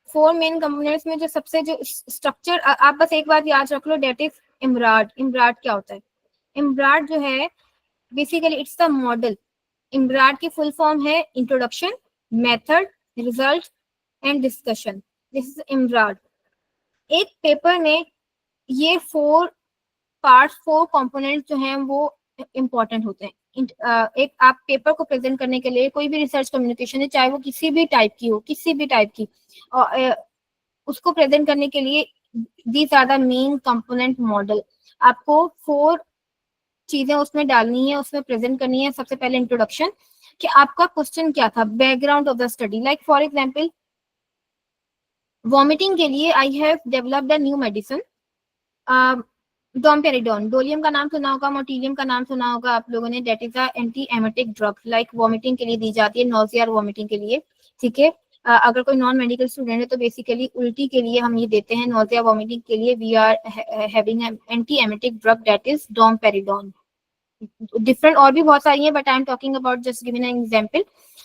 4 मेन कंपोनेंट्स में जो सबसे जो स्ट्रक्चर, आप बस एक बात याद रख लो, डेट इज इमराड। इमराड क्या होता है? इमराड जो है basically it's the model. IMRAD की फुल फॉर्म है introduction, method, result and discussion. This is IMRAD. एक पेपर में ये 4 पार्ट्स, 4 कंपोनेंट्स जो हैं वो इम्पोर्टेंट होते हैं। एक आप पेपर को प्रेजेंट करने के लिए, कोई भी रिसर्च कम्युनिकेशन है, चाहे वो किसी भी टाइप की हो, किसी भी टाइप की, और उसको प्रेजेंट करने के लिए these are the main component model. आपको 4 चीजें उसमें डालनी है, उसमें प्रेजेंट करनी है। सबसे पहले इंट्रोडक्शन, कि आपका क्वेश्चन क्या था, background of the study. Like for example, vomiting के लिए I have developed a new medicine, domperidone. डोलियम का नाम सुना होगा, मोटिलियम का नाम सुना होगा आप लोगों ने। That is a anti emetic drug, like vomiting के लिए दी जाती है, नोजिया और वॉमिटिंग के लिए। ठीक है, अगर कोई नॉन मेडिकल स्टूडेंट है तो बेसिकली उल्टी के लिए हम ये देते हैं, नोजिया वॉमिटिंग के लिए we are having anti emetic drug that is domperidone. Different और भी बहुत सारी है, but I am talking about just giving an example,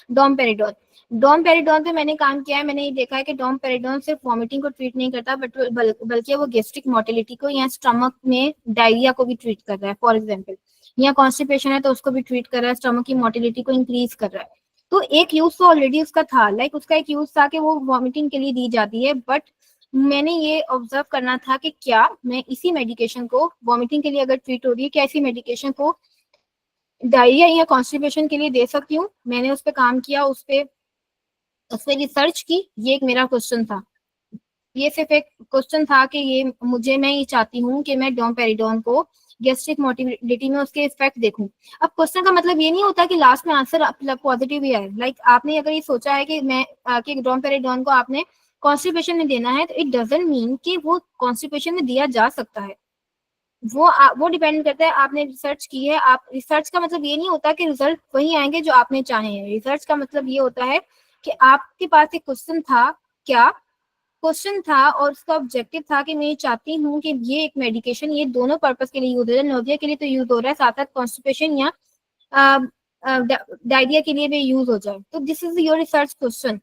domperidone. Domperidone पे मैंने काम किया है, मैंने ये देखा है कि डोमपेरिडोन सिर्फ वॉमिटिंग को ट्रीट नहीं करता, बल्कि वो गैस्ट्रिक मोटिलिटी को या स्टमक में डायरिया को भी ट्रीट कर रहा है। फॉर एग्जाम्पल, या कॉन्स्टिपेशन है तो उसको भी ट्रीट कर रहा है, स्टमक की मोटिलिटी को इंक्रीज कर रहा है। तो एक यूज तो ऑलरेडी उसका था, लाइक उसका एक यूज था कि वो वॉमिटिंग के लिए दी जाती है, बट मैंने ये ऑब्जर्व करना था कि क्या मैं इसी मेडिकेशन को, वॉमिटिंग के लिए अगर ट्रीट हो रही है, क्या इसी मेडिकेशन को डायरिया या कॉन्स्टिपेशन के लिए दे सकती हूँ। मैंने उस पर काम किया, उस पर रिसर्च की। ये एक मेरा क्वेश्चन था, ये सिर्फ एक क्वेश्चन था कि मैं ये चाहती हूँ कि मैं डोमपेरिडोन को गैस्ट्रिक मोटिलिटी में उसके इफेक्ट देखूं। अब क्वेश्चन का मतलब ये नहीं होता कि लास्ट में आंसर पॉजिटिव ही आए। लाइक आपने अगर ये सोचा है कि कि डोमपेरिडोन को आपने कॉन्स्टिपेशन में देना है, तो इट डजंट मीन कि वो कॉन्स्टिपेशन में दिया जा सकता है। वो डिपेंड करता है, आपने रिसर्च की है। आप रिसर्च का मतलब ये नहीं होता कि रिजल्ट वही आएंगे जो आपने चाहे हैं। रिसर्च का मतलब ये होता है कि आपके पास एक क्वेश्चन था, क्या क्वेश्चन था और उसका ऑब्जेक्टिव था कि मैं ये चाहती हूँ कि ये एक मेडिकेशन, ये दोनों पर्पस के लिए यूज हो रहा है। नोजिया के लिए तो यूज हो रहा है, साथ साथ कॉन्स्टिपेशन या डायरिया के लिए भी यूज हो जाए। तो this is your research question.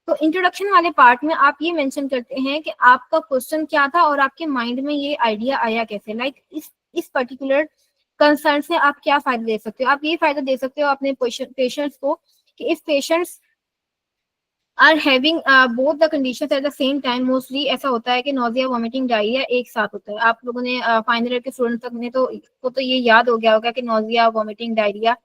तो इंट्रोडक्शन वाले पार्ट में आप ये मेंशन करते हैं कि आपका क्वेश्चन क्या था और आपके माइंड में ये आइडिया आया कैसे। लाइक इस पर्टिकुलर कंसर्न से आप क्या फायदा दे सकते हो। आप ये फायदा दे सकते हो अपने पेशेंट्स को कि if patients are having both the conditions at the same time, mostly ऐसा होता है कि नोजिया, वॉमिटिंग, डायरिया एक साथ होता है। आप लोगों ने फाइनल ईयर के स्टूडेंट तक ने तो ये याद हो गया होगा कि नोजिया, वॉमिटिंग, डायरिया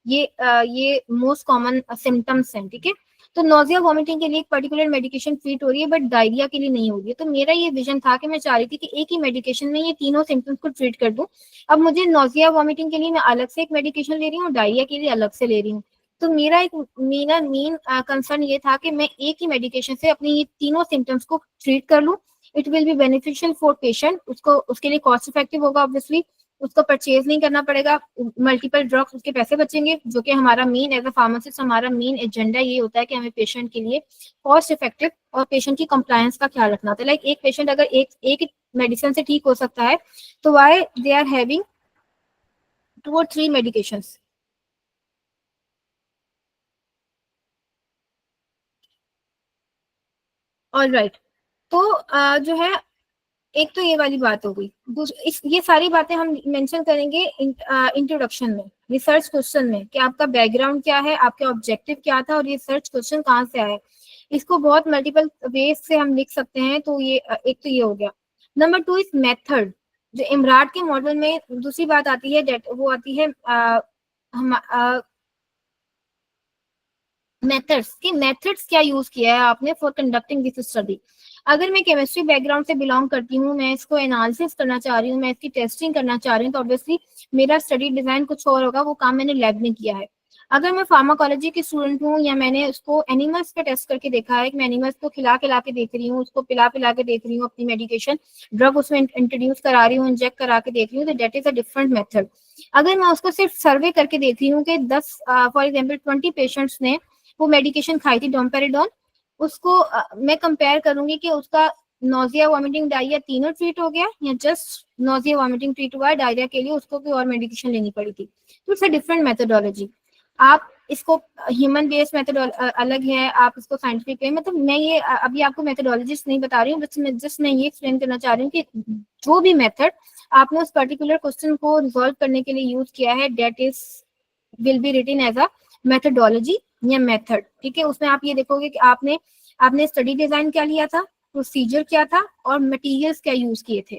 ये मोस्ट कॉमन सिम्टम्स हैं। ठीक है, तो नोजिया वॉमिटिंग के लिए एक पर्टिकुलर मेडिकेशन ट्रीट हो रही है, बट डायरिया के लिए नहीं हो रही है। तो मेरा ये विजन था कि मैं चाह रही थी कि एक ही मेडिकेशन में ये तीनों सिम्टम्स को ट्रीट कर दूं। अब मुझे नोजिया वॉमिटिंग के लिए मैं अलग से एक मेडिकेशन ले रही हूँ, डायरिया के लिए अलग से ले रही हूँ। तो मेरा एक मेन कंसर्न ये था कि मैं एक ही मेडिकेशन से अपनी ये तीनों सिम्टम्स को ट्रीट कर लूं। It will be beneficial for patient, उसके लिए कॉस्ट इफेक्टिव होगा ऑब्वियसली, उसको परचेज नहीं करना पड़ेगा, मल्टीपल ड्रग्स उसके पैसे बचेंगे, जो कि हमारा मेन एज अ फार्मासिस्ट हमारा मेन एजेंडा ये होता है कि हमें पेशेंट के लिए कॉस्ट इफेक्टिव और पेशेंट की कंप्लायंस का ख्याल रखना होता है। लाइक एक पेशेंट अगर एक मेडिसिन से ठीक हो सकता है तो why they are having 2 or 3 medications। All right, तो जो है एक तो ये वाली बात हो गई। ये सारी बातें हम मेंशन करेंगे इंट्रोडक्शन में, रिसर्च क्वेश्चन में, कि आपका बैकग्राउंड क्या है, आपका ऑब्जेक्टिव क्या था और ये रिसर्च क्वेश्चन कहाँ से आया। इसको बहुत मल्टीपल वेज से हम लिख सकते हैं। तो ये एक तो ये हो गया। Number 2 is method. जो इमराट के मॉडल में दूसरी बात आती है, वो आती है मेथड्स की। मेथड्स क्या यूज किया है आपने फॉर कंडक्टिंग दिस स्टडी। अगर मैं केमिस्ट्री बैकग्राउंड से बिलोंग करती हूँ, मैं इसको एनालिसिस करना चाह रही हूँ, मैं इसकी टेस्टिंग करना चाह रही हूँ, तो ऑब्वियसली मेरा स्टडी डिजाइन कुछ और होगा, वो काम मैंने लैब में किया है। अगर मैं फार्माकोलॉजी की स्टूडेंट हूँ या मैंने उसको एनिमल्स पे टेस्ट करके देखा है, कि मैं एनिमल्स को खिला के देख रही हूँ, उसको पिला के देख रही हूँ, अपनी मेडिकेशन ड्रग उसमें इंट्रोड्यूस करा रही हूँ, इंजेक्ट करा के देख रही हूँ, तो that is a different method. अगर मैं उसको सिर्फ सर्वे करके देख रही हूँ कि 10 फॉर एग्जाम्पल 20 पेशेंट्स ने वो मेडिकेशन खाई थी डोम्पेरिडोन, उसको मैं कंपेयर करूंगी कि उसका नोजिया वॉमिटिंग डायरिया तीनों ट्रीट हो गया या जस्ट नोजिया वॉमिटिंग ट्रीट हुआ है, डायरिया के लिए उसको कोई और मेडिकेशन लेनी पड़ी थी। तो इट्स अ डिफरेंट मेथोडोलॉजी। आप इसको ह्यूमन बेस्ड मेथड अलग है, आप इसको साइंटिफिक है। मतलब मैं ये अभी आपको मेथोडोलॉजिस्ट नहीं बता रही हूँ, जस्ट मैं ये एक्सप्लेन करना चाह रही हूँ कि जो भी मेथड आपने उस पर्टिकुलर क्वेश्चन को रिजॉल्व करने के लिए यूज किया है, that is will be written as a methodology या मेथड। ठीक है, उसमें आप ये देखोगे कि आपने स्टडी डिजाइन क्या लिया था, प्रोसीजर क्या था और मटेरियल्स क्या यूज किए थे।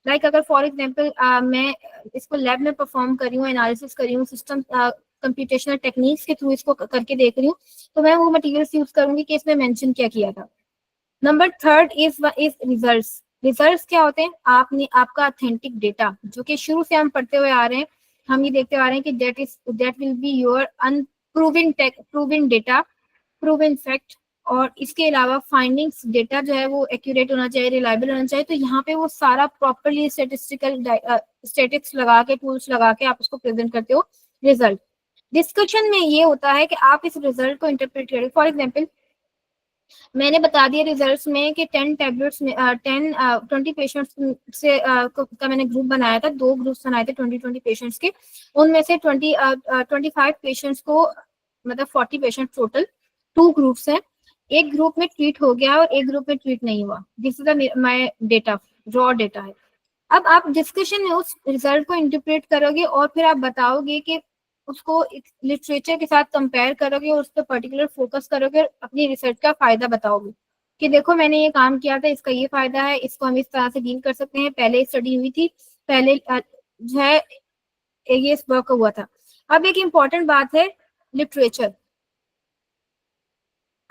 लाइक अगर फॉर एग्जांपल मैं इसको लैब में परफॉर्म कर रही हूँ, एनालिसिस कर रही हूँ, सिस्टम कंप्यूटेशनल टेक्निक्स के थ्रू इसको करके देख रही हूँ, तो मैं वो मटेरियल्स यूज करूंगी कि इसमें मेंशन क्या किया था। Number 3 is results. रिजल्ट्स क्या होते हैं, आपने आपका ऑथेंटिक डेटा, जो कि शुरू से हम पढ़ते हुए आ रहे हैं, हम ये देखते आ रहे हैं कि that will be your proven data, proven fact. और इसके अलावा फाइंडिंग्स डेटा जो है वो एक्यूरेट होना चाहिए, रिलायबल होना चाहिए। तो यहाँ पे वो सारा प्रॉपरली स्टेटिस्टिकल स्टेटिक्स लगा के, टूल्स लगा के आप उसको प्रेजेंट करते हो रिजल्ट। डिस्कशन में ये होता है कि आप इस रिजल्ट को इंटरप्रेट करें। फॉर एग्जाम्पल मैंने बता दिया रिजल्ट्स में कि 10 टैबलेट्स में 20 पेशेंट्स से का मैंने ग्रुप बनाया था, 2 ग्रुप्स बनाए थे 20 पेशेंट्स के। उनमें से 25 पेशेंट्स को, मतलब 40 पेशेंट टोटल, 2 ग्रुप्स हैं। एक ग्रुप में ट्रीट हो गया और एक ग्रुप में ट्रीट नहीं हुआ। This is my data, raw data है। अब आप डिस्कशन में उस रिजल्ट को इंटरप्रेट करोगे और फिर आप बताओगे कि उसको लिटरेचर के साथ कंपेयर करोगे और उस पर पर्टिकुलर फोकस करोगे और अपनी रिसर्च का फायदा बताओगे कि देखो मैंने ये काम किया था, इसका ये फायदा है, इसको हम इस तरह से डील कर सकते हैं, पहले स्टडी हुई थी, पहले जो है ये इस वर्क हुआ था। अब एक इम्पॉर्टेंट बात है लिटरेचर।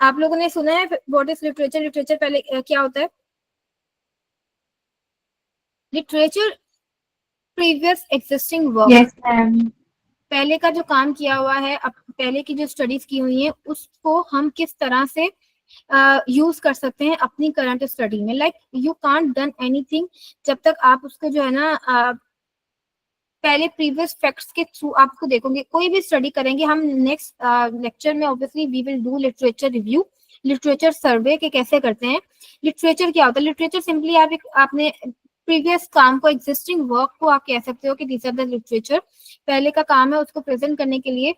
आप लोगों ने सुना है व्हाट इज लिटरेचर? लिटरेचर पहले क्या होता है? Literature previous existing work. Yes, ma'am. पहले का जो काम किया हुआ है, अब पहले की जो स्टडीज की हुई है, उसको हम किस तरह से यूज कर सकते हैं अपनी करंट स्टडी में। Like you can't done anything जब तक आप उसको जो है ना पहले प्रीवियस फैक्ट्स के थ्रू आपको देखोगे। कोई भी स्टडी करेंगे हम, नेक्स्ट लेक्चर में obviously we will do literature review, literature survey के कैसे करते हैं। लिटरेचर क्या होता है? लिटरेचर सिंपली आपने प्रीवियस काम को, एग्जिस्टिंग वर्क को आप कह सकते हो कि दिस आर द लिटरेचर। पहले का काम है, उसको प्रेजेंट करने के लिए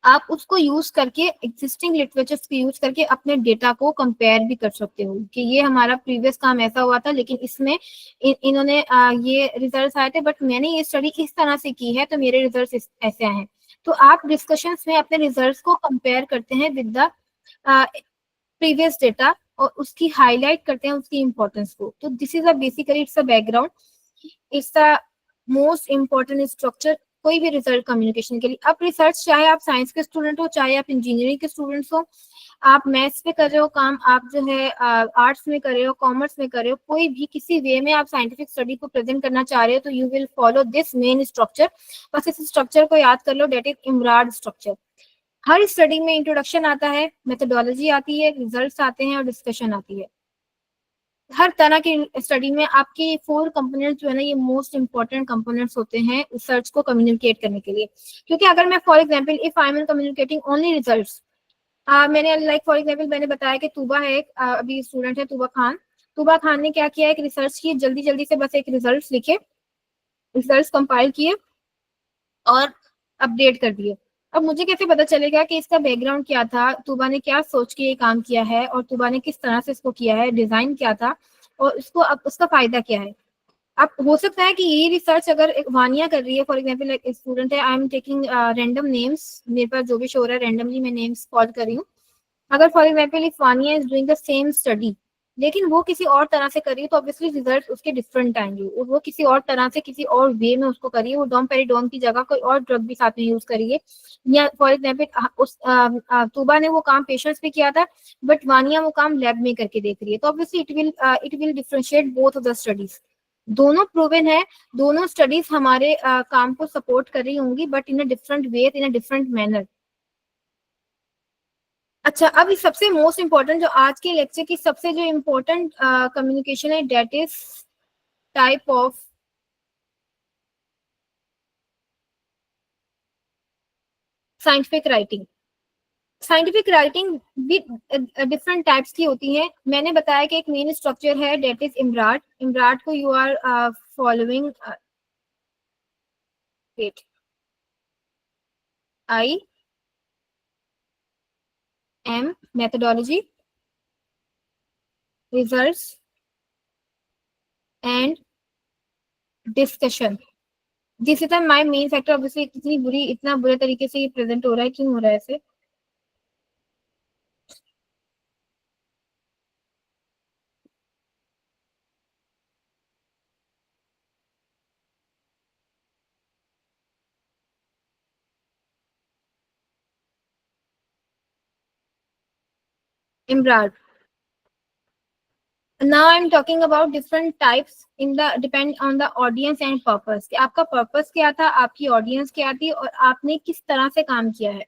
आप उसको यूज करके, एग्जिस्टिंग लिटरेचर को यूज करके अपने डेटा को कंपेयर भी कर सकते हो कि ये हमारा प्रीवियस काम ऐसा हुआ था, लेकिन इसमें इन्होंने ये रिजल्ट्स आए थे, बट मैंने ये स्टडी इस तरह से की है तो मेरे रिजल्ट्स ऐसे आए हैं। तो आप डिस्कशंस में अपने रिजल्ट्स को कंपेयर करते हैं विद द प्रीवियस डेटा और उसकी हाईलाइट करते हैं उसकी इंपॉर्टेंस को। तो this is a basically it's a background, it's the most important structure कोई भी रिजल्ट कम्युनिकेशन के लिए। अब रिसर्च, चाहे आप साइंस के स्टूडेंट हो, चाहे आप इंजीनियरिंग के स्टूडेंट्स हो, आप मैथ्स पे कर रहे हो काम, आप जो है आर्ट्स में कर रहे हो, कॉमर्स में कर रहे हो, कोई भी किसी वे में आप साइंटिफिक स्टडी को प्रेजेंट करना चाह रहे हो, तो you will follow this main structure. बस इस स्ट्रक्चर को याद कर लो, डेट इज इमराड स्ट्रक्चर। हर स्टडी में इंट्रोडक्शन आता है, मेथोडोलॉजी आती है, रिजल्ट्स आते हैं और डिस्कशन आती है। हर तरह की स्टडी में आपके 4 कंपोनेंट्स जो है ना, ये मोस्ट इंपॉर्टेंट कंपोनेंट्स होते हैं रिसर्च को कम्युनिकेट करने के लिए। क्योंकि अगर मैं for example if I M communicating only results, मैंने लाइक फॉर एग्जांपल मैंने बताया कि तूबा है एक अभी स्टूडेंट है तूबा खान। तूबा खान ने क्या किया, एक रिसर्च की, जल्दी जल्दी से बस एक रिजल्ट्स लिखे, रिजल्ट्स कंपाइल किए और अपडेट कर दिए। अब मुझे कैसे पता चलेगा कि इसका बैकग्राउंड क्या था, तूबा ने क्या सोच के ये काम किया है और तूबा ने किस तरह से इसको किया है, डिजाइन क्या था और उसको अब उसका फायदा क्या है। अब हो सकता है कि यही रिसर्च अगर एक वानिया कर रही है, फॉर एग्जांपल एक स्टूडेंट है, I am taking random names, मेरे पास जो भी शो रहा है रैंडमली मैं नेम्स कॉल कर रही हूँ। अगर for example if Vaniya is doing the same study लेकिन वो किसी और तरह से करी तो ऑब्वियसली रिजल्ट उसके डिफरेंट आएंगे। और वो किसी और तरह से किसी और वे में उसको करिए, वो डोमपेरिडोन की जगह कोई और ड्रग भी साथ में यूज करिए, या फॉर एग्जांपल उस तूबा ने वो काम पेशेंट्स पे किया था बट वानिया वो काम लैब में करके देख रही है, तो obviously it will differentiate both of the studies. दोनों प्रूवन है, दोनों स्टडीज हमारे काम को सपोर्ट कर रही होंगी but in a different way, in a different manner. अच्छा, अब इस सबसे मोस्ट इम्पोर्टेंट जो आज के लेक्चर की सबसे जो इम्पोर्टेंट कम्युनिकेशन है, that is type of scientific writing. Scientific writing भी डिफरेंट टाइप्स की होती है। मैंने बताया कि एक मेन स्ट्रक्चर है डेट इज इमराट। इमराट को you are following I am methodology, results and discussion। This is my main factor. Obviously इतना बुरे तरीके से ये प्रेजेंट हो रहा है, क्यों हो रहा है ऐसे? Imran, now I'm talking about different types in the depend on the audience and purpose, कि आपका पर्पस क्या था, आपकी ऑडियंस क्या थी और आपने किस तरह से काम किया है।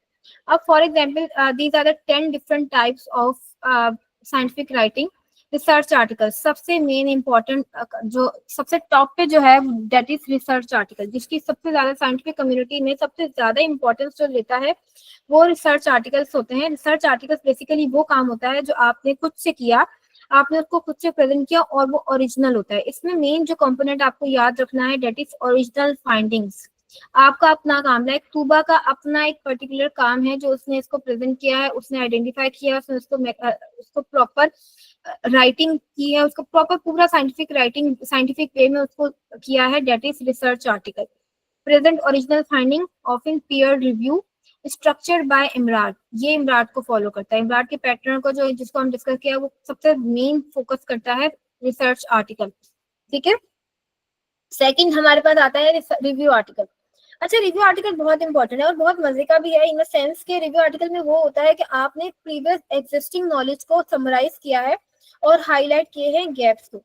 अब for example these are the 10 different types of scientific writing. Research article सबसे मेन इंपॉर्टेंट, जो सबसे टॉप पे जो है दैट इज रिसर्च आर्टिकल, जिसकी सबसे ज्यादा साइंटिफिक कम्युनिटी में सबसे ज्यादा इंपॉर्टेंस जो लेता है वो रिसर्च आर्टिकल्स होते हैं। रिसर्च आर्टिकल्स बेसिकली वो काम होता है जो आपने खुद से किया, आपने उसको खुद से प्रेजेंट किया और वो ओरिजिनल होता है। इसमें मेन जो कंपोनेंट आपको याद रखना है डेट इज ओरिजिनल फाइंडिंग्स। आपका अपना काम, लाइक तूबा का अपना एक पर्टिकुलर काम है जो उसने इसको प्रेजेंट किया है, उसने आइडेंटिफाई किया, उसने उसको प्रॉपर राइटिंग की है, उसको प्रॉपर पूरा साइंटिफिक राइटिंग साइंटिफिक वे में उसको किया है, that is research article. Present original finding of in peer review structured by IMRAD. ये इमराट को फॉलो करता है, इमराट के पैटर्न को जो जिसको हम डिस्कस किया वो सबसे मेन फोकस करता है रिसर्च आर्टिकल। ठीक है, सेकंड हमारे पास आता है रिव्यू आर्टिकल। अच्छा, रिव्यू आर्टिकल बहुत इंपॉर्टेंट है और बहुत मजे का भी है इन द सेंस के रिव्यू आर्टिकल में वो होता है कि आपने प्रीवियस एग्जिस्टिंग नॉलेज को समराइज किया है और हाईलाइट किए हैं गैप्स को।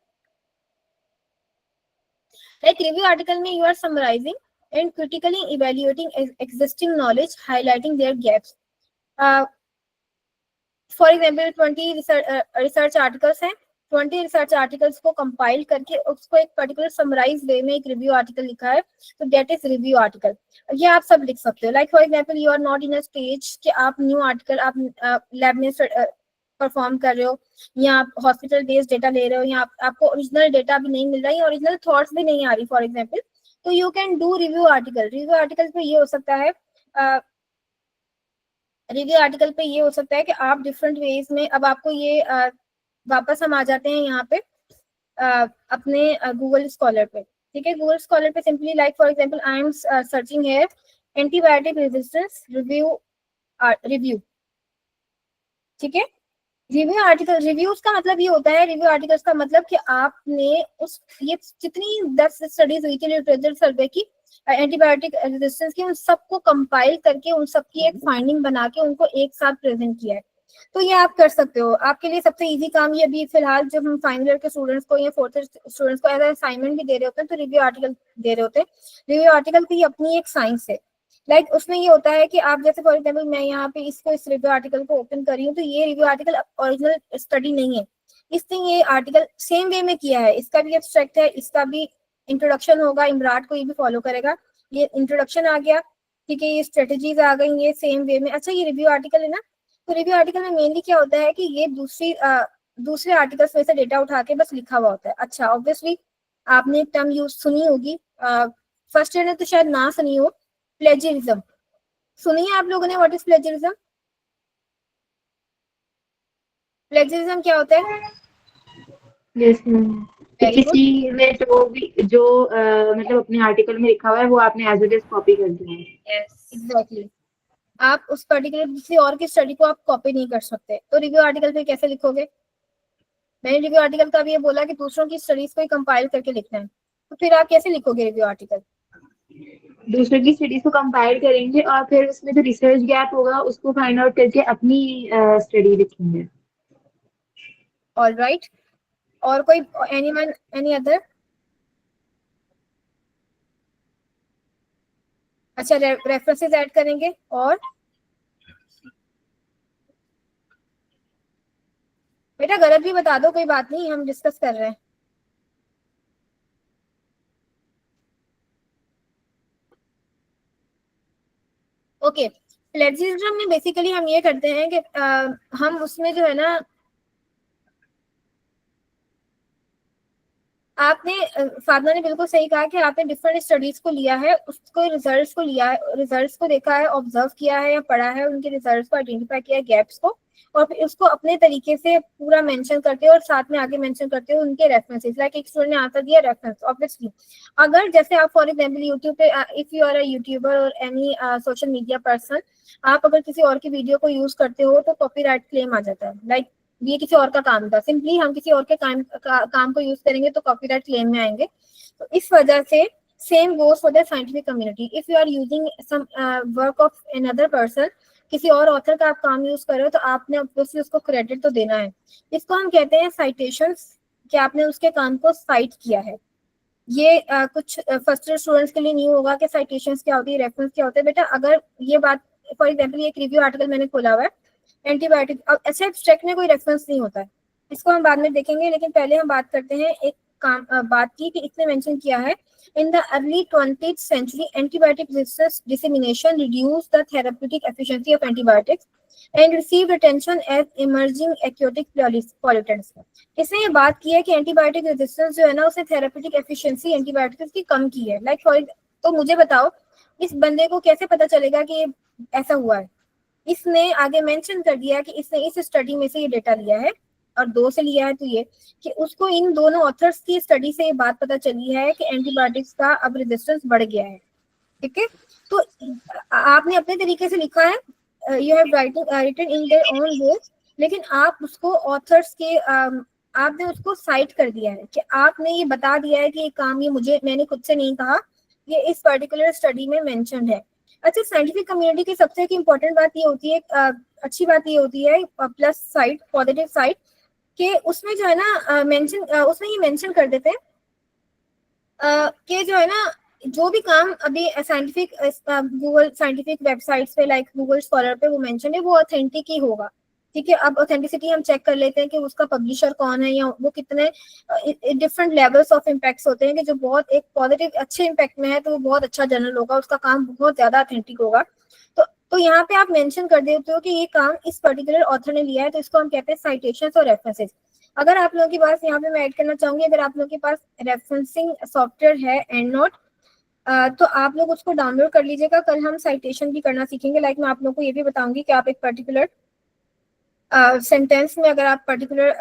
लाइक रिव्यू आर्टिकल में you are summarizing and critically evaluating existing knowledge, highlighting their gaps. For example 20 research articles हैं, 20 रिसर्च आर्टिकल्स को कंपाइल करके उसको एक पर्टिकुलर समराइज वे में एक रिव्यू आर्टिकल लिखा है, तो दैट इज रिव्यू आर्टिकल। ये आप सब लिख सकते हो। Like for example you are not in a stage कि आप न्यू आर्टिकल आप लैब में परफॉर्म कर रहे हो या आप हॉस्पिटल बेस्ड डेटा ले रहे हो या आपको ओरिजिनल डेटा भी नहीं मिल रहा है, ओरिजिनल थॉट्स भी नहीं आ रही फॉर एग्जाम्पल, तो you can do review article. Review article पे ये हो सकता है रिव्यू आर्टिकल पे ये हो सकता है कि आप डिफरेंट वेज में, अब आपको ये वापस हम आ जाते हैं यहाँ पे अपने गूगल स्कॉलर पे। ठीक है, गूगल स्कॉलर पे simply like for example I am searching here antibiotic resistance review. ठीक है, रिव्यू आर्टिकल, रिव्यूज का मतलब ये होता है, रिव्यू आर्टिकल्स का मतलब कि आपने उस ये जितनी 10 स्टडीज हुई थी लिटरेचर सर्वे की एंटीबायोटिक रेजिस्टेंस की, उन सबको कंपाइल करके उन सबकी एक फाइंडिंग बना के उनको एक साथ प्रेजेंट किया है। तो ये आप कर सकते हो। आपके लिए सबसे इजी काम ये अभी फिलहाल जब हम फाइनल ईयर के स्टूडेंट्स को या फोर्थ स्टूडेंट्स को एज असाइनमेंट भी दे रहे होते हैं तो रिव्यू आर्टिकल दे रहे होते हैं। रिव्यू आर्टिकल की अपनी एक साइंस है। लाइक उसमें ये होता है कि आप जैसे फॉर एग्जाम्पल मैं यहाँ पे इस रिव्यू आर्टिकल को ओपन कर रही हूँ, तो ये रिव्यू आर्टिकल ओरिजिनल स्टडी नहीं है, इसने ये आर्टिकल सेम वे में किया है, इसका भी एब्स्ट्रैक्ट है, इसका भी इंट्रोडक्शन होगा, इमराट को ये भी फॉलो करेगा, ये इंट्रोडक्शन आ गया, ठीक है, ये स्ट्रेटजीज आ गई, ये सेम वे में। अच्छा, ये रिव्यू आर्टिकल है ना, तो रिव्यू आर्टिकल में मेनली क्या होता है कि ये दूसरे आर्टिकल्स में से डेटा उठा के बस लिखा हुआ होता है। अच्छा, ऑब्वियसली आपने एक टर्म यूज सुनी होगी, फर्स्ट ईयर ने तो शायद ना सुनी हो, प्लेजरिज्म। सुनी है आप लोगों ने, व्हाट इज प्लेजरिज्म? प्लेजरिज्म क्या होता है? Yes ma'am. वेरी गुड, किसी ने जो मतलब अपने आर्टिकल में लिखा हुआ है वो आपने एज इट इज कॉपी कर दिया है। Yes exactly. आप उस पर्टिकुलर किसी और की स्टडी को आप कॉपी नहीं कर सकते, तो रिव्यू आर्टिकल पे कैसे लिखोगे? मैंने रिव्यू आर्टिकल का भी ये बोला कि दूसरों की स्टडीज को कंपाइल करके लिखना है, तो फिर आप कैसे लिखोगे रिव्यू आर्टिकल? दूसरे की स्टडीज को कंपाइल करेंगे और फिर उसमें जो रिसर्च गैप होगा उसको फाइंड आउट करके अपनी स्टडी लिखेंगे। ऑल राइट, और कोई एनीवन, एनी अदर? अच्छा, रेफरेंसेस ऐड करेंगे, और बेटा गलत भी बता दो, कोई बात नहीं, हम डिस्कस कर रहे हैं। ओके, प्लेजरिज्म में बेसिकली हम ये करते हैं कि हम उसमें जो है ना, आपने फादना ने बिल्कुल सही कहा कि आपने डिफरेंट स्टडीज को लिया है, उसको रिजल्ट्स को लिया है, रिजल्ट्स को देखा है, ऑब्जर्व किया है या पढ़ा है, उनके रिजल्ट्स को आइडेंटिफाई किया है, गैप्स को, और फिर उसको अपने तरीके से पूरा मेंशन करते हो और साथ में आगे मेंशन करते हो उनके रेफरेंसेस। लाइक एक स्टूडेंट ने आंसर दिया, रेफरेंस ऑब्वियसली, अगर जैसे आप फॉर एग्जांपल यूट्यूब पे, if you are a YouTuber और एनी सोशल मीडिया पर्सन, आप अगर किसी और की वीडियो को यूज करते हो तो कॉपीराइट क्लेम आ जाता है। लाइक ये किसी और का काम था, सिंपली हम किसी और के काम को यूज करेंगे तो कॉपीराइट क्लेम में आएंगे। तो इस वजह से same goes for the scientific community, if you are using some work of another person, किसी और ऑथर का आप काम यूज कर रहे हो तो आपने ऑब्वियसली उसको क्रेडिट तो देना है। इसको हम कहते हैं साइटेशंस, कि आपने उसके काम को साइट किया है। ये कुछ फर्स्ट ईयर स्टूडेंट्स के लिए न्यू होगा कि साइटेशंस क्या होती है, रेफरेंस क्या होता है। बेटा अगर ये बात, फॉर एग्जांपल ये एक रिव्यू आर्टिकल मैंने खोला हुआ है, एंटीबायोटिक, अब ऐसे एब्स्ट्रैक्ट में कोई रेफरेंस नहीं होता है, इसको हम बाद में देखेंगे, लेकिन पहले हम बात करते हैं एक बात की कि इसने मेंशन किया है, in the early 20th century antibiotic resistance dissemination reduced the therapeutic efficiency of antibiotics and received attention as emerging aquatic pollutants। इसने ये बात की है कि एंटीबायोटिक रेजिस्टेंस जो है ना, उसने थेरेप्यूटिक एफिशिएंसी एंटीबायोटिक्स की कम की है। लाइक फॉर, तो मुझे बताओ इस बंदे को कैसे पता चलेगा कि ये ऐसा हुआ है? इसने आगे मेंशन कर दिया कि इसने इस स्टडी में से ये डेटा लिया है और 2 से लिया है, तो ये कि उसको इन दोनों ऑथर्स की स्टडी से ये बात पता चली है कि एंटीबायोटिक्स का अब रेजिस्टेंस बढ़ गया है। ठीक है, तो आपने अपने तरीके से लिखा है, you have written in their own way, लेकिन आप उसको ऑथर्स के आपने उसको साइट कर दिया है कि आपने ये बता दिया है कि ये काम, ये मैंने खुद से नहीं कहा, ये इस पर्टिकुलर स्टडी में मेंशन्ड है। अच्छा, साइंटिफिक कम्युनिटी की सबसे एक इम्पोर्टेंट बात ये होती है, अच्छी बात ये होती है, प्लस साइड, पॉजिटिव साइड, कि उसमें जो है ना मेंशन, उसमें ये मेंशन कर देते हैं कि जो है ना, जो भी काम अभी साइंटिफिक गूगल साइंटिफिक वेबसाइट्स पे, लाइक गूगल स्कॉलर पे वो मेंशन है, वो ऑथेंटिक ही होगा। ठीक है, अब ऑथेंटिसिटी हम चेक कर लेते हैं कि उसका पब्लिशर कौन है, या वो कितने डिफरेंट लेवल्स ऑफ इम्पैक्ट्स होते हैं, कि जो बहुत एक पॉजिटिव अच्छे इम्पैक्ट में है तो वो बहुत अच्छा जर्नल होगा, उसका काम बहुत ज्यादा ऑथेंटिक होगा। तो यहाँ पे आप मेंशन कर देते हो कि ये काम इस पर्टिकुलर ऑथर ने लिया है, तो इसको हम कहते हैं साइटेशंस और रेफरेंसेस। अगर आप लोगों के पास, यहाँ पे मैं ऐड करना चाहूंगी, अगर आप लोगों के पास रेफरेंसिंग सॉफ्टवेयर है एंड नोट, तो आप लोग उसको डाउनलोड कर लीजिएगा। कल हम साइटेशन भी करना सीखेंगे। लाइक मैं आप लोगों को ये भी बताऊंगी कि आप एक पर्टिकुलर सेंटेंस में, अगर आप पर्टिकुलर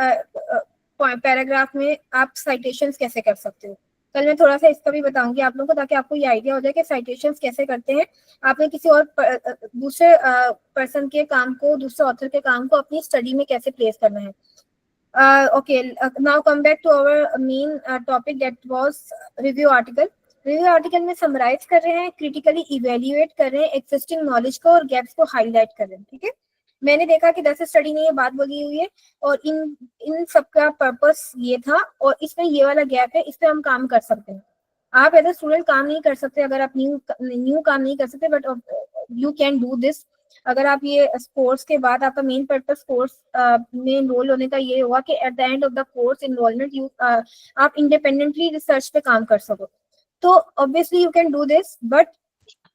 पैराग्राफ में आप साइटेशंस कैसे कर सकते हो, कल मैं थोड़ा सा इसका भी बताऊंगी आप लोगों को, ताकि आपको ये आइडिया हो जाए कि साइटेशंस कैसे करते हैं। आपने किसी और दूसरे पर्सन के काम को, दूसरे ऑथर के काम को अपनी स्टडी में कैसे प्लेस करना है। Okay, now come back to our main topic, that was review article. Review article में समराइज कर रहे हैं, क्रिटिकली इवेल्युएट कर रहे हैं एक्सिस्टिंग नॉलेज को और गैप्स को हाईलाइट कर रहे हैं। ठीक है, मैंने देखा कि 10 स्टडी ने ये बात बोली हुई है और इन सबका पर्पस ये था, और इसमें ये वाला गैप है, इस पे हम काम कर सकते हैं। आप एज ए स्टूडेंट काम नहीं कर सकते अगर आप न्यू काम नहीं कर सकते, but you can do this अगर आप ये कोर्स के बाद आपका मेन पर्पस कोर्स में इनरोल होने का ये होगा कि at the end of the course enrolment you आप इंडिपेंडेंटली रिसर्च पे काम कर सको। तो obviously you can do this, but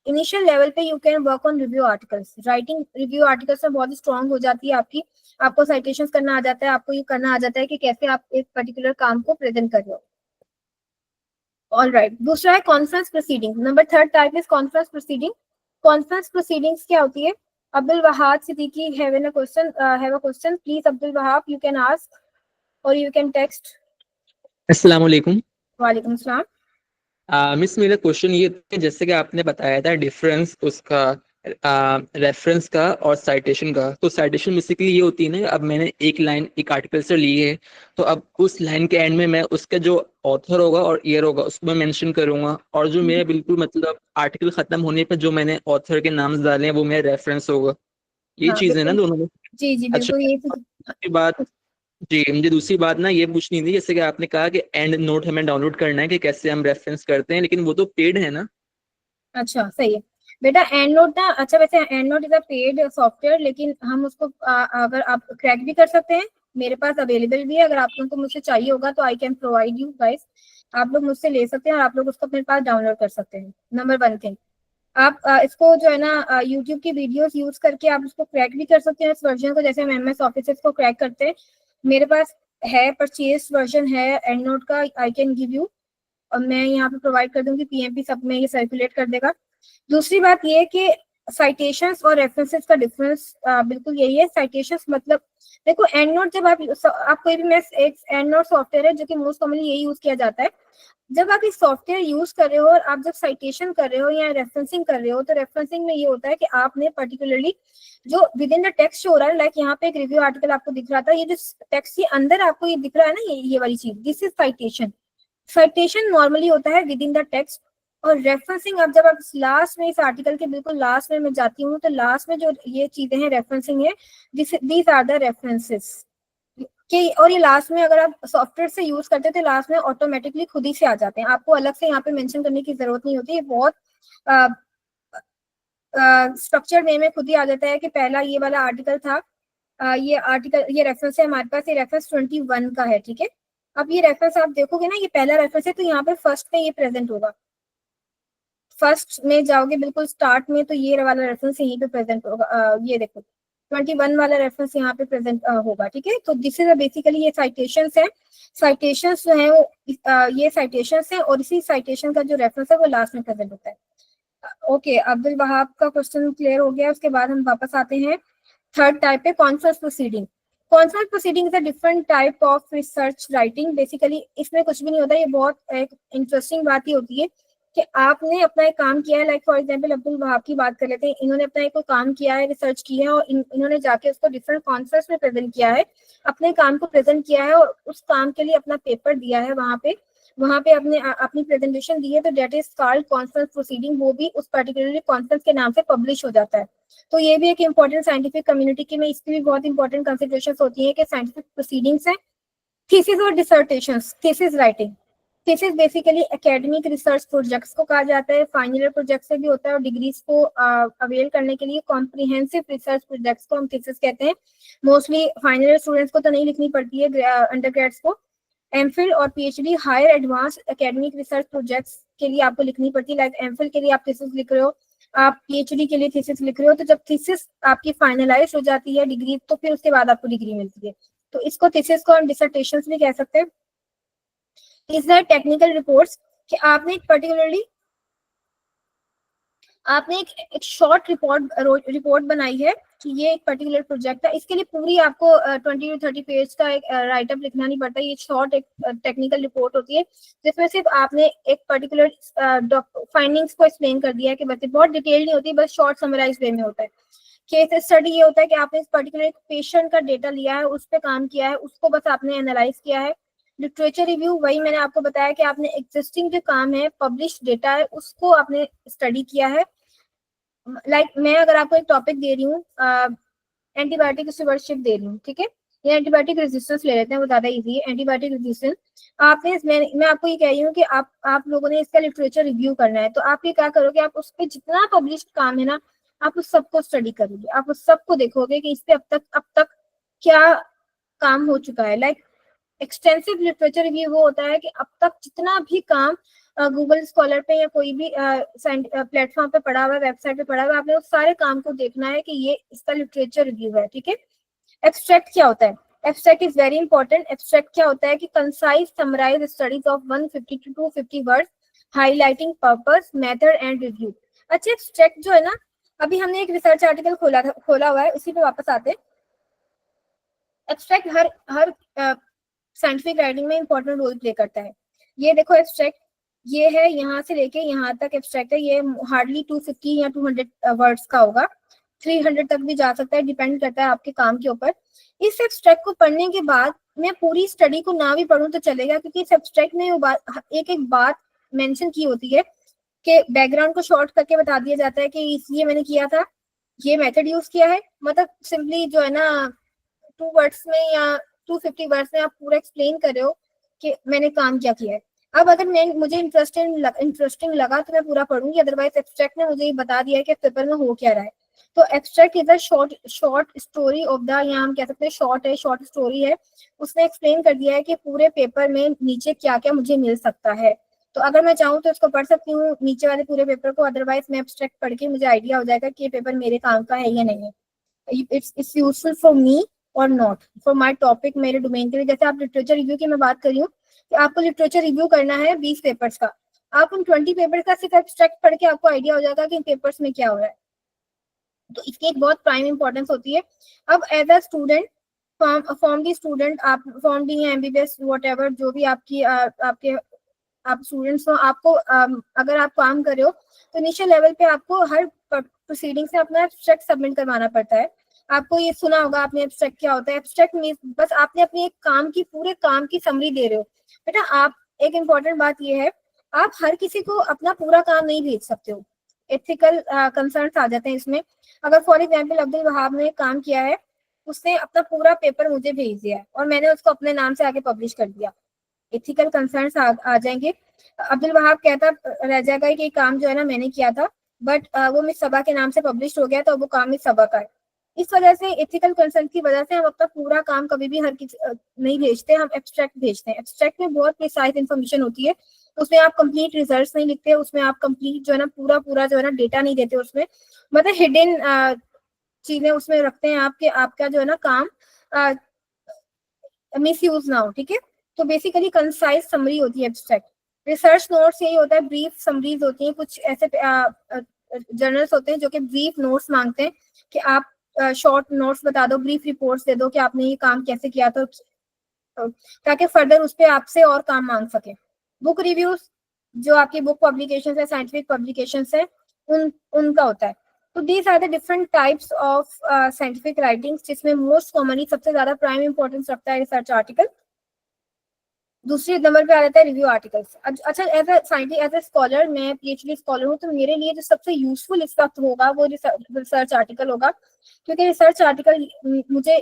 initial level पे you can work on review articles. Writing review articles में बहुत स्ट्रांग हो जाती है आपकी, आपको साइटेशंस करना आ जाता है, आपको ये करना आ जाता है कि कैसे आप एक पर्टिकुलर काम को प्रेजेंट कर रहे हो। ऑल राइट, दूसरा है conference proceeding. Number third type is conference proceeding. Conference proceedings क्या होती है? Abdul Wahab Siddiqui have a question, please Abdul Wahab, you can ask और यू कैन टेक्स्ट। अस्सलाम वालेकुम। वालेकुम सलाम। मिस, मेरा क्वेश्चन ये था कि जैसे कि आपने बताया था डिफरेंस उसका रेफरेंस का और साइटेशन का। तो साइटेशन बेसिकली ये होती है ना, अब मैंने एक लाइन एक आर्टिकल से ली है, तो अब उस लाइन के एंड में मैं उसका जो ऑथर होगा और ईयर होगा उसको मैं मेंशन करूंगा, और जो मेरा बिल्कुल मतलब आर्टिकल खत्म होने पर जो मैंने ऑथर के नाम डाले हैं वो मेरा रेफरेंस होगा। ये हाँ चीज़ है ना बिल्कुल, दोनों में? जी जी अच्छा, बिल्कुल ये दूसरी बात, जी मुझे दूसरी बात ना ये पूछनी थी, जैसे कि आपने कहा कि एंड नोट हमें डाउनलोड करना है कि कैसे हम रेफरेंस करते हैं, लेकिन वो तो पेड है ना? अच्छा सही है बेटा। एंड नोट ना, अच्छा वैसे and note is a paid software, लेकिन हम उसको अगर आप क्रैक भी कर सकते हैं, मेरे पास अवेलेबल भी है। अगर आप लोगों को मुझसे चाहिए होगा तो I can provide you guys, आप लोग मुझसे ले सकते हैं और आप लोग उसको अपने पास डाउनलोड कर सकते हैं। नंबर वन थिंग, आप इसको जो है ना यूट्यूब की वीडियोस यूज करके आप उसको क्रैक भी कर सकते हैं, इस वर्जन को, जैसे हम एमएस ऑफिस को क्रैक करते हैं। मेरे पास है परचेज वर्जन है एंड नोट का, आई कैन गिव यू, और मैं यहाँ पे प्रोवाइड कर दूंगी, पीएमपी सब में ये सर्कुलेट कर देगा। दूसरी बात ये कि साइटेशंस और रेफरेंसेस का डिफरेंस बिल्कुल यही है। साइटेशंस मतलब देखो, एंड नोट जब आप कोई भी, मैं एक एंड नोट सॉफ्टवेयर है जो कि मोस्ट कॉमनली यही यूज किया जाता है। जब आप इस सॉफ्टवेयर यूज कर रहे हो और आप जब साइटेशन कर रहे हो या रेफरेंसिंग कर रहे हो, तो रेफरेंसिंग में ये होता है कि आपने पर्टिकुलरली जो with in the text show हो रहा है, लाइक यहाँ पे एक रिव्यू आर्टिकल आपको दिख रहा था, ये जो टेक्स्ट के अंदर आपको ये दिख रहा है ना, ये वाली चीज, this is citation. Citation normally होता है विद इन द टेक्स्ट, और रेफरेंसिंग अब जब आप लास्ट में इस आर्टिकल के बिल्कुल लास्ट में मैं जाती हूँ, तो लास्ट में जो ये चीजें हैं रेफरेंसिंग है, दीज आर द रेफरेंसेस कि, और ये लास्ट में अगर आप सॉफ्टवेयर से यूज करते हैं तो लास्ट में ऑटोमेटिकली खुद ही से आ जाते हैं, आपको अलग से यहाँ पे मेंशन करने की जरूरत नहीं होती। ये बहुत स्ट्रक्चर्ड वे में खुद ही आ जाता है कि पहला ये वाला आर्टिकल था, ये आर्टिकल, ये रेफरेंस है हमारे पास, ये रेफरेंस 21 का है, ठीक है। अब ये रेफरेंस आप देखोगे ना, ये पहला रेफरेंस है, तो यहाँ पे फर्स्ट में ये प्रेजेंट होगा, फर्स्ट में जाओगे बिल्कुल स्टार्ट में, तो ये वाला रेफरेंस यहीं पे प्रेजेंट होगा। ये देखो 21 वाला रेफरेंस यहाँ पे प्रेजेंट होगा, ठीक है। तो दिस इज बेसिकली ये साइटेशंस है। साइटेशंस जो है वो ये साइटेशंस है, और इसी साइटेशन का जो रेफरेंस है वो लास्ट में प्रेजेंट होता है। ओके, अब्दुल वहाब का क्वेश्चन क्लियर हो गया। उसके बाद हम वापस आते हैं थर्ड टाइप पे, conference proceeding. Conference proceeding is a different type of research writing. Basically इसमें कुछ भी नहीं होता, ये बहुत एक इंटरेस्टिंग बात ही होती है कि आपने अपना एक काम किया है, like for example Abdul Wahab की बात कर लेते हैं, इन्होंने अपना एक काम किया है, रिसर्च की है, और इन्होंने जाके उसको डिफरेंट कॉन्फ्रेंस में प्रेजेंट किया है, अपने काम को प्रेजेंट किया है, और उस काम के लिए अपना पेपर दिया है, वहां पे अपने अपनी प्रेजेंटेशन दी है, तो that is called conference proceeding. वो भी उस पर्टिकुलर कॉन्फ्रेंस के नाम से पब्लिश हो जाता है। तो ये भी एक इंपॉर्टेंट साइंटिफिक कम्युनिटी की में इसकी भी बहुत इंपॉर्टेंट कंसिडरेशन होती है कि साइंटिफिक प्रोसीडिंग्स है। थीसिस और dissertations, thesis writing, thesis basically academic research projects को कहा जाता है, फाइनल ईयर प्रोजेक्ट से भी होता है, और डिग्रीज को अवेल करने के लिए कॉम्प्रिहेंसिव रिसर्च प्रोजेक्ट्स को हम थीसिस कहते हैं। मोस्टली फाइनल ईयर स्टूडेंट्स को तो नहीं लिखनी पड़ती है, अंडरग्रेड्स को। एमफिल और PhD higher advance academic research projects के लिए आपको लिखनी पड़ती है, लाइक एमफिल के लिए आप थीसिस लिख रहे हो, आप पीएचडी के लिए थीसिस लिख रहे हो, तो जब थीसिस आपकी फाइनलाइज हो जाती है डिग्री, तो फिर उसके बाद आपको डिग्री मिलती है। तो इसको थीसिस को हम डिसर्टेशंस भी कह सकते हैं। इज द टेक्निकल रिपोर्ट्स कि आपने एक पर्टिकुलरली आपने एक शॉर्ट रिपोर्ट बनाई है कि ये एक पर्टिकुलर प्रोजेक्ट है, इसके लिए पूरी आपको 20 to 30 पेज का एक राइटअप लिखना नहीं पड़ता। ये शॉर्ट एक टेक्निकल रिपोर्ट होती है जिसमें सिर्फ आपने एक पर्टिकुलर फाइंडिंग्स को एक्सप्लेन कर दिया है कि बस बहुत डिटेल नहीं होती, बस शॉर्ट समराइज वे में होता है। केस स्टडी ये होता है कि आपने इस पर्टिकुलर पेशेंट का डेटा लिया है, उस पर काम किया है, उसको बस आपने एनालाइज किया है। लिटरेचर रिव्यू, वही मैंने आपको बताया कि आपने एग्जिस्टिंग जो काम है, पब्लिश डेटा है, उसको आपने स्टडी किया है। लाइक मैं अगर आपको एक टॉपिक दे रही हूँ, एंटीबायोटिक स्टूवर्डशिप दे रही हूँ, ठीक है, या एंटीबायोटिक रेजिस्टेंस ले लेते हैं, वो ज्यादा इजी है। एंटीबायोटिक रेजिस्टेंस आपने, मैं आपको ये कह रही हूँ कि आप लोगों ने इसका लिटरेचर रिव्यू करना है, तो आप ये क्या करोगे, आप उस पर जितना पब्लिश काम है ना, आप उस सबको स्टडी करोगे, आप उस सबको देखोगे कि इस पे अब तक क्या काम हो चुका है। लाइक एक्सटेंसिव लिटरेचर रिव्यू वो होता है कि अब तक जितना भी काम गूगल स्कॉलर पे या कोई भी प्लेटफॉर्म पे पड़ा हुआ है, वेबसाइट पे पड़ा हुआ है, आपने उस सारे काम को देखना है कि ये इसका लिटरेचर रिव्यू है, ठीक है। एब्स्ट्रैक्ट क्या होता है? Abstract is very important. Abstract क्या होता है कि concise summarize studies of 150 to 250 words, highlighting purpose, method and review. अच्छा, एब्स्ट्रैक्ट जो है ना, अभी हमने एक रिसर्च आर्टिकल खोला हुआ है, उसी पे वापस आते हैं। एब्स्ट्रैक्ट हर साइंटिफिक राइटिंग में इंपॉर्टेंट रोल प्ले करता है। ये देखो एब्स्ट्रैक्ट, ये है यहाँ से लेके यहाँ तक एब्स्ट्रैक्ट है। ये हार्डली 250 या 200 वर्ड्स का होगा, 300 तक भी जा सकता है, डिपेंड करता है आपके काम के ऊपर। इस एब्स्ट्रैक्ट को पढ़ने के बाद मैं पूरी स्टडी को ना भी पढ़ूं तो चलेगा, क्योंकि इस एब्स्ट्रैक्ट में एक एक बात मेंशन की होती है कि बैकग्राउंड को शॉर्ट करके बता दिया जाता है कि इसलिए मैंने किया था, ये मेथड यूज किया है। मतलब सिंपली जो है ना 2 वर्ड्स में या 250 वर्ड्स में आप पूरा एक्सप्लेन कर रहे हो कि मैंने काम क्या किया है। अब अगर मुझे इंटरेस्टिंग लगा तो मैं पूरा पढ़ूंगी, अदरवाइज एब्स्ट्रैक्ट ने मुझे ये बता दिया है कि पेपर में हो क्या रहा है। तो abstract is a short story of the, या हम कह सकते हैं शॉर्ट है, शॉर्ट स्टोरी है। उसने एक्सप्लेन कर दिया है कि पूरे पेपर में नीचे क्या क्या मुझे मिल सकता है। तो अगर मैं चाहूँ तो इसको पढ़ सकती हूँ नीचे वाले पूरे पेपर को, अदरवाइज मैं एब्स्ट्रैक्ट पढ़ के मुझे आइडिया हो जाएगा कि ये पेपर मेरे काम का है या नहीं है, इट्स यूजफुल फॉर मी और नॉट फॉर माय टॉपिक, मेरे डोमेन के लिए। जैसे आप लिटरेचर रिव्यू की मैं बात कर रही हूँ कि आपको लिटरेचर रिव्यू करना है 20 पेपर्स का, आप उन 20 पेपर का सिर्फ एब्स्ट्रैक्ट पढ़ के आपको आइडिया हो जाएगा कि इन पेपर्स में क्या हो रहा है। तो इसकी एक बहुत प्राइम इंपॉर्टेंस होती है। अब as a student, from the student, आप from the MBBS whatever, जो भी आपकी आपके आप स्टूडेंट्स हो, आपको अगर आप काम कर रहे हो तो इनिशियल लेवल पे आपको हर प्रोसीडिंग से अपना एब्स्ट्रैक्ट सबमिट करवाना पड़ता है। आपको ये सुना होगा आपने एब्स्ट्रैक्ट क्या होता है। एब्स्ट्रैक्ट मींस बस आपने अपनी एक काम की, पूरे काम की समरी दे रहे हो। बेटा आप, एक इम्पॉर्टेंट बात ये है, आप हर किसी को अपना पूरा काम नहीं भेज सकते हो, एथिकल कंसर्न्स आ जाते हैं इसमें। अगर फॉर एग्जाम्पल अब्दुल वहाब ने काम किया है, उसने अपना पूरा पेपर मुझे भेज दिया है और मैंने उसको अपने नाम से आगे पब्लिश कर दिया, एथिकल कंसर्न्स आ जाएंगे। अब्दुल वहाब कहता रह जाएगा कि काम जो है ना मैंने किया था, बट वो मिस सबा के नाम से पब्लिश हो गया, तो वो काम मिस सबा का है। इस वजह से एथिकल कंसर्न की वजह से हम अपना पूरा काम कभी भी हर किसी नहीं भेजते, हम एब्स्ट्रैक्ट भेजते हैं। एब्स्ट्रैक्ट में बहुत प्रिसाइज इन्फॉर्मेशन होती है, उसमें आप कंप्लीट रिजल्ट्स नहीं लिखते, उसमें आप कंप्लीट जो है ना पूरा जो है ना डेटा नहीं देते, उसमें मतलब हिडन चीजें उसमें रखते हैं आपके, आपका जो है ना काम मिस यूज ना हो, ठीक है। तो बेसिकली कंसाइज समरी होती है एब्स्ट्रैक्ट। रिसर्च नोट्स यही होता है, ब्रीफ समरीज होती हैं। कुछ ऐसे जर्नल्स होते हैं जो कि ब्रीफ नोट्स मांगते हैं कि आप शॉर्ट नोट्स बता दो, ब्रीफ रिपोर्ट्स दे दो कि आपने ये काम कैसे किया, तो ताकि फर्दर उस पर आपसे और काम मांग सके। बुक रिव्यूज, जो आपकी बुक पब्लिकेशन है, साइंटिफिक पब्लिकेशन है, उनका होता है। तो these are the different types of scientific writings, जिसमें मोस्ट कॉमनली सबसे ज्यादा प्राइम इंपॉर्टेंस रखता है रिसर्च आर्टिकल। दूसरे नंबर पे आ जाता है रिव्यू आर्टिकल्स। अच्छा, as a scientist, as a scholar, मैं पीएचडी स्कॉलर हूँ, तो मेरे लिए जो सबसे यूजफुल इस वक्त होगा वो रिसर्च आर्टिकल होगा, क्योंकि रिसर्च आर्टिकल मुझे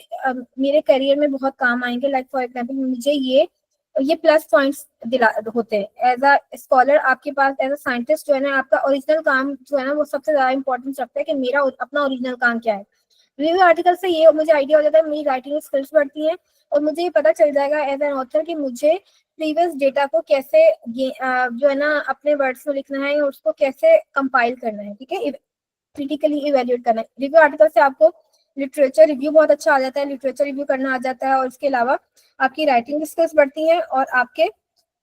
मेरे करियर में बहुत काम आएंगे। लाइक फॉर एग्जांपल मुझे ये प्लस पॉइंट्स होते हैं एज अ स्कॉलर। आपके पास एज अ साइंटिस्ट जो है ना, आपका ओरिजिनल काम जो है ना वो सबसे ज्यादा इंपॉर्टेंस रखता है कि मेरा अपना ओरिजिनल काम क्या है। रिव्यू आर्टिकल से ये मुझे आइडिया हो जाता है, मेरी राइटिंग स्किल्स बढ़ती हैं, और मुझे ये पता चल जाएगा एज एन ऑथर कि मुझे प्रीवियस डेटा को कैसे जो है ना अपने वर्ड्स में लिखना है, उसको कैसे कंपाइल करना है, ठीक है, क्रिटिकली इवेल्युएट करना है। रिव्यू आर्टिकल से आपको लिटरेचर रिव्यू बहुत अच्छा आ जाता है, लिटरेचर रिव्यू करना आ जाता है, और इसके अलावा आपकी राइटिंग स्किल्स बढ़ती हैं, और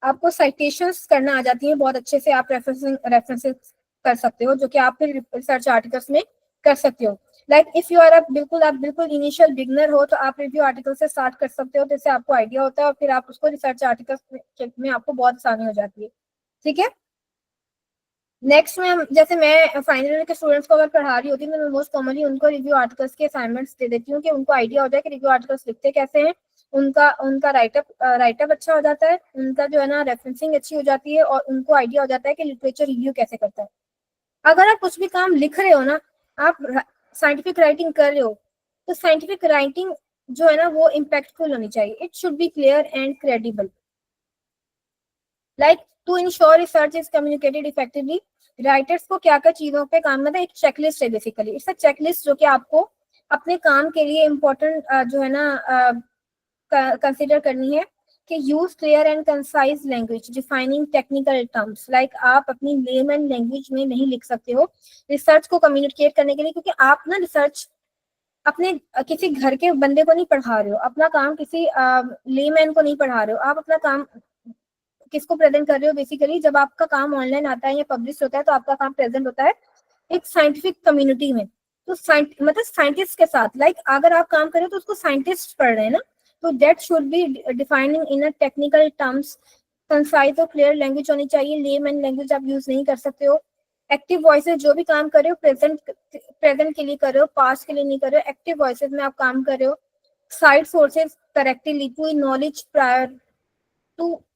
आपको साइटेशंस करना आ जाती है बहुत अच्छे से। आप रेफरेंसेस कर सकते हो, जो कि आप फिर रिसर्च आर्टिकल्स में कर सकते हो। लाइक इफ यू आर आप बिल्कुल इनिशियल बिगनर हो, तो आप रिव्यू आर्टिकल से स्टार्ट कर सकते हो, जैसे आपको आइडिया होता है, और फिर आप उसको रिसर्च आर्टिकल्स में आपको बहुत आसानी हो जाती है, ठीक है। नेक्स्ट में जैसे मैं फाइनल ईयर के स्टूडेंट्स को अगर पढ़ा रही होती हूँ, तो मैं मोस्ट कॉमनली उनको रिव्यू आर्टिकल्स के असाइनमेंट्स दे देती हूँ कि उनको आइडिया हो जाए कि रिव्यू आर्टिकल्स लिखते कैसे हैं। उनका राइटअप अच्छा हो जाता है, उनका जो है ना रेफरेंसिंग अच्छी हो जाती है, और उनको आइडिया हो जाता है कि लिटरेचर रिव्यू कैसे करता है। अगर आप कुछ भी काम लिख रहे हो ना, आप साइंटिफिक राइटिंग कर रहे हो, तो साइंटिफिक राइटिंग जो है ना वो इम्पैक्टफुल होनी चाहिए। It should be clear and credible. Like to ensure research is communicated effectively, writers को क्या क्या चीजों पे काम, मतलब एक चेकलिस्ट है बेसिकली, इट्स अ चेकलिस्ट जो कि आपको अपने काम के लिए इम्पोर्टेंट जो है ना कंसिडर करनी है कि use clear and concise language defining technical terms, like आप अपनी लेमन लैंग्वेज में नहीं लिख सकते हो रिसर्च को कम्युनिकेट करने के लिए, क्योंकि आप ना रिसर्च अपने किसी घर के बंदे को नहीं पढ़ा रहे हो, अपना काम किसी लेमैन को नहीं पढ़ा रहे हो, आप अपना काम किसको प्रेजेंट कर रहे हो बेसिकली, जब आपका काम ऑनलाइन आता है या पब्लिश होता है तो आपका काम प्रेजेंट होता है एक साइंटिफिक कम्युनिटी में, तो मतलब साइंटिस्ट के साथ, लाइक अगर आप काम करें तो उसको साइंटिस्ट पढ़ रहे हैं ना, तो that should be defining in a technical terms, concise और क्लियर लैंग्वेज होनी चाहिए, लेमैन लैंग्वेज आप यूज नहीं कर सकते हो। एक्टिव वॉइसेस, जो भी काम कर रहे हो प्रेजेंट के लिए कर रहे हो, पास्ट के लिए नहीं कर रहे हो, एक्टिव वॉइसेस में आप काम कर रहे हो। Cite sources correctly to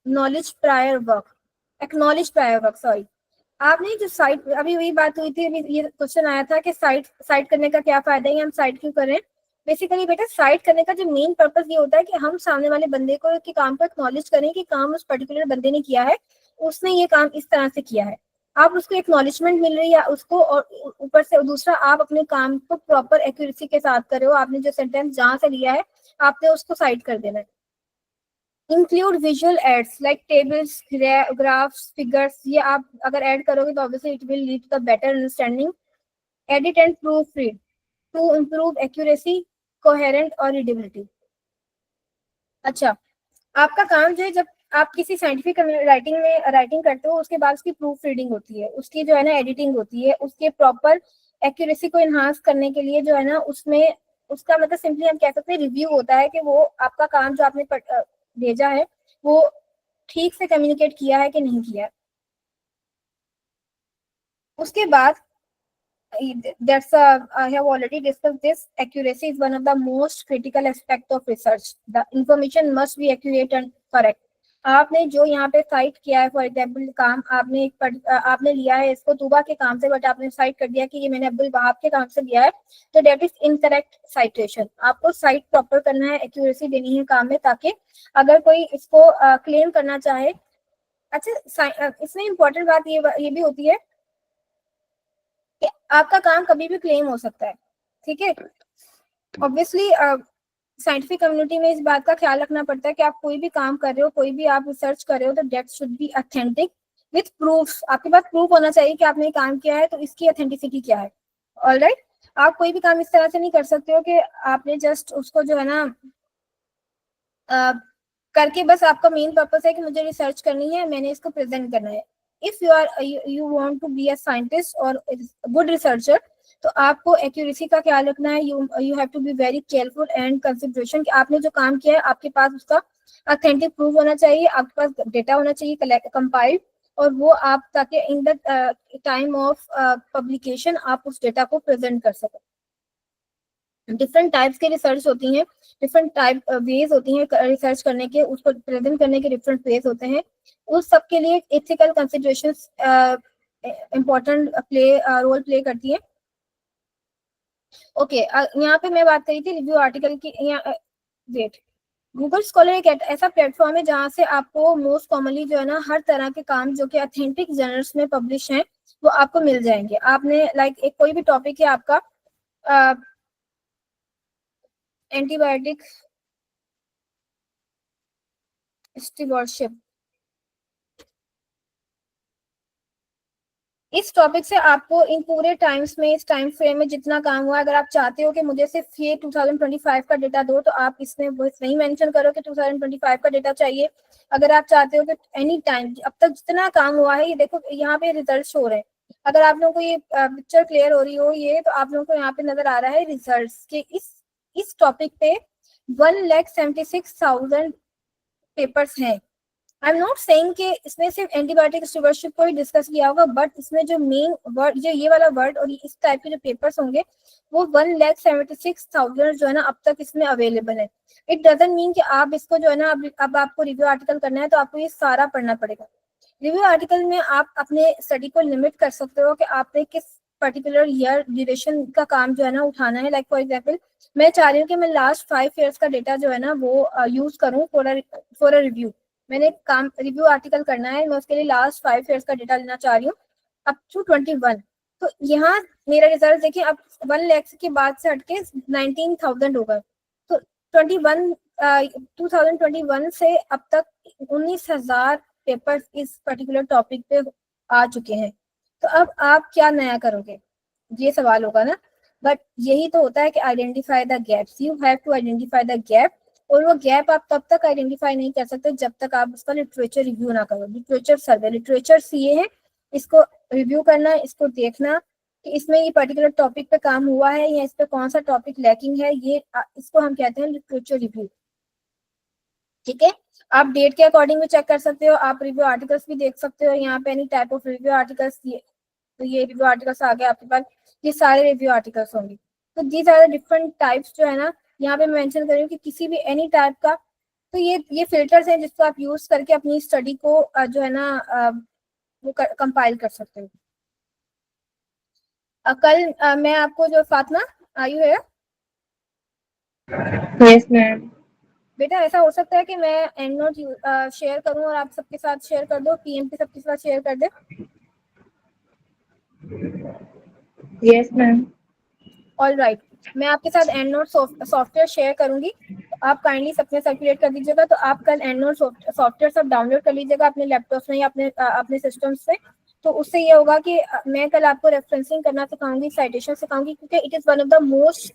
knowledge prior work, acknowledge prior work, sorry. आपने जो साइट, अभी वही बात हुई थी, अभी ये क्वेश्चन आया था कि साइट करने का क्या फायदा है, हम साइट क्यों करें। बेसिकली बेटा साइट करने का जो मेन पर्पस ये होता है कि हम सामने वाले बंदे को के काम को एक्नॉलेज करें कि काम उस पर्टिकुलर बंदे ने किया है, उसने ये काम इस तरह से किया है, आप उसको एक्नॉलेजमेंट मिल रही है उसको, और ऊपर से दूसरा आप अपने काम को प्रॉपर एक्यूरेसी के साथ कर रहे हो, आपने जो सेंटेंस जहां से लिया है आपने उसको साइट कर देना है। Include visual aids like tables, graphs, figures, ये आप अगर ऐड करोगे तो obviously it will lead to the better understanding. Edit and proofread to improve accuracy, coherent और रीडेबिलिटी। अच्छा, आपका काम जो है, जब आप किसी साइंटिफिक राइटिंग करते हो उसके बाद उसकी प्रूफ रीडिंग होती है, उसकी जो है ना एडिटिंग होती है, उसके प्रॉपर एक्यूरेसी को इन्हांस करने के लिए जो है ना उसमें उसका मतलब सिंपली हम कह सकते हैं रिव्यू होता है कि वो आपका काम जो आपने भेजा है वो ठीक से कम्युनिकेट किया है कि नहीं किया। उसके बाद I have already discussed this. Accuracy is one of the most critical aspect of research. The information must be accurate and correct. आपने जो यहाँ पे साइट किया है, फॉर एग्जाम्पल काम आपने लिया है इसको तुबा के काम से, बट आपने साइट कर दिया कि ये मैंने अब्दुल वहाब के काम से लिया है, तो डेट इज इनकरेक्ट साइटेशन। आपको साइट प्रॉपर करना है, एक्यूरेसी देनी है काम में, ताकि अगर कोई इसको क्लेम करना चाहे। अच्छा, इसमें इम्पोर्टेंट बात ये भी होती है कि आपका काम कभी भी क्लेम हो सकता है, ठीक है। ऑब्वियसली साइंटिफिक कम्युनिटी में इस बात का ख्याल रखना पड़ता है कि आप कोई भी काम कर रहे हो, कोई भी आप रिसर्च कर रहे हो, तो that should be authentic with proof. आपके पास प्रूफ होना चाहिए कि आपने काम किया है, तो इसकी ऑथेंटिसिटी क्या है। ऑलराइट, आप कोई भी काम इस तरह से नहीं कर सकते हो कि आपने जस्ट उसको जो है ना करके बस आपका मेन पर्पस है कि मुझे रिसर्च करनी है, मैंने इसको प्रेजेंट करना है। If you want to be a scientist or a good researcher, तो आपको एक्यूरेसी का ख्याल रखना है। you have to be very careful and consideration कि आपने जो काम किया है आपके पास उसका ऑथेंटिक प्रूफ होना चाहिए, आपके पास डेटा होना चाहिए कंपाइल्ड, और वो आप ताकि in the time of publication आप उस डेटा को प्रेजेंट कर सकें। डिफरेंट टाइप्स के रिसर्च होती हैं, डिफरेंट टाइप वेज होती हैं रिसर्च करने के, उसको प्रेजेंट करने के डिफरेंट वेज होते हैं। उस सब के लिए ethical considerations important role play करती है। ओके, यहाँ पे मैं बात करी थी रिव्यू आर्टिकल की। वेट, गूगल स्कॉलर एक ऐसा प्लेटफॉर्म है जहाँ से आपको मोस्ट कॉमनली जो है ना हर तरह के काम जो कि ऑथेंटिक जर्नल्स में पब्लिश हैं वो आपको मिल जाएंगे। आपने लाइक एक कोई भी टॉपिक है आपका, एंटीबायोटिक स्टीवर्डशिप, इस टॉपिक से आपको इन पूरे टाइम्स में, इस टाइम फ्रेम में जितना काम हुआ, अगर आप चाहते हो कि मुझे सिर्फ ये 2025 का डेटा दो, तो आप इसमें नहीं मेंशन करो कि 2025 का डेटा चाहिए। अगर आप चाहते हो कि एनी टाइम अब तक जितना काम हुआ है, ये देखो यहाँ पे रिजल्ट हो रहे हैं। अगर आप लोगों को ये पिक्चर क्लियर हो रही हो ये, तो आप लोगों को यहाँ पे नजर आ रहा है रिजल्ट के इस टॉपिक पे 1,76,000 पेपर्स हैं। आई एम नॉट सेइंग कि इसमें सिर्फ एंटीबायोटिक स्टीवर्डशिप को ही डिस्कस किया होगा, बट इसमें जो मेन वर्ड, जो ये वाला वर्ड और इस टाइप के जो पेपर्स होंगे वो 1,76,000 जो है ना अब तक इसमें अवेलेबल है। इट डजंट मीन कि आप इसको जो है ना अब आपको रिव्यू आर्टिकल करना है तो आपको ये सारा पढ़ना पड़ेगा। रिव्यू आर्टिकल में आप अपने स्टडी को लिमिट कर सकते हो कि आपने किस पर्टिकुलर ईयर ड्यूरेशन का काम जो है ना उठाना है। लाइक फॉर एग्जाम्पल मैं चाह रही हूँ कि मैं लास्ट 5 ईयर्स का डेटा जो है ना वो यूज करूँ फॉर अ रिव्यू। मैंने काम रिव्यू आर्टिकल करना है, मैं उसके लिए लास्ट 5 ईयर्स का डेटा लेना चाह रही हूँ, अप टू 21। तो यहाँ मेरा रिजल्ट देखिए, अब 1 लाख के बाद से हटके 19,000 होगा। तो 2021 से अब तक 19,000 पेपर इस पर्टिकुलर टॉपिक पे आ चुके हैं। तो अब आप क्या नया करोगे, ये सवाल होगा ना। बट यही तो होता है कि identify the gaps, you have to identify the gap. और वो गैप आप तब तक आइडेंटिफाई नहीं कर सकते जब तक आप उसका लिटरेचर रिव्यू ना करो। लिटरेचर सर्वे, लिटरेचर सीए है, इसको रिव्यू करना, इसको देखना कि इसमें ये पर्टिकुलर टॉपिक पे काम हुआ है या इस पे कौन सा टॉपिक लैकिंग है, ये इसको हम कहते हैं लिटरेचर रिव्यू। ठीक है, आप डेट के अकॉर्डिंग भी चेक कर सकते हो, आप रिव्यू आर्टिकल्स भी देख सकते हो। यहाँ पे any type of review articles, तो ये रिव्यू आर्टिकल्स आ गए आपके पास, ये सारे रिव्यू आर्टिकल्स होंगे। तो दीज आर डिफरेंट टाइप्स जो है ना, यहाँ पे मैं मेंशन कर रही हूँ कि किसी भी एनी टाइप का। तो ये फिल्टर्स हैं जिसको आप यूज करके अपनी स्टडी को जो है ना वो कंपाइल कर सकते हो। कल मैं आपको जो Fatima, are you here? Yes, ma'am. बेटा ऐसा हो सकता है कि मैं एंड नोट शेयर करूं और आप सबके साथ शेयर कर दो, पीएम पे सबके साथ शेयर कर दे। Yes, ma'am. ऑल राइट, मैं आपके साथ एंड नोट सॉफ्टवेयर शेयर करूंगी, तो आप काइंडली सबने सर्कुलेट कर दीजिएगा। तो आप कल एंड नोट सॉफ्टवेयर सब डाउनलोड कर लीजिएगा अपने लैपटॉप में या अपने सिस्टम से। तो उससे ये होगा कि मैं कल आपको रेफरेंसिंग करना सिखाऊंगी, साइटेशन सिखाऊंगी, क्योंकि it is one of the most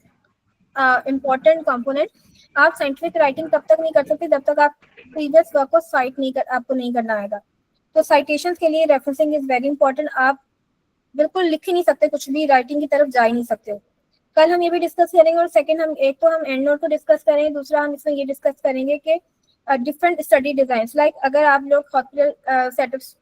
important component. आप साइंटिफिक राइटिंग तब तक नहीं कर सकते जब तक आप प्रीवियस वर्क को आपको नहीं करना आएगा। तो साइटेशंस के लिए रेफरेंसिंग इज वेरी इंपॉर्टेंट। आप बिल्कुल लिख ही नहीं सकते, कुछ भी राइटिंग की तरफ जा ही नहीं सकते हो। कल हम ये भी डिस्कस करेंगे, और सेकंड हम एक तो हम एंड नोट को डिस्कस करेंगे, दूसरा हम इसमें ये डिस्कस करेंगे कि डिफरेंट स्टडी डिजाइंस, लाइक अगर आप लोग हॉस्पिटल सेटअप्स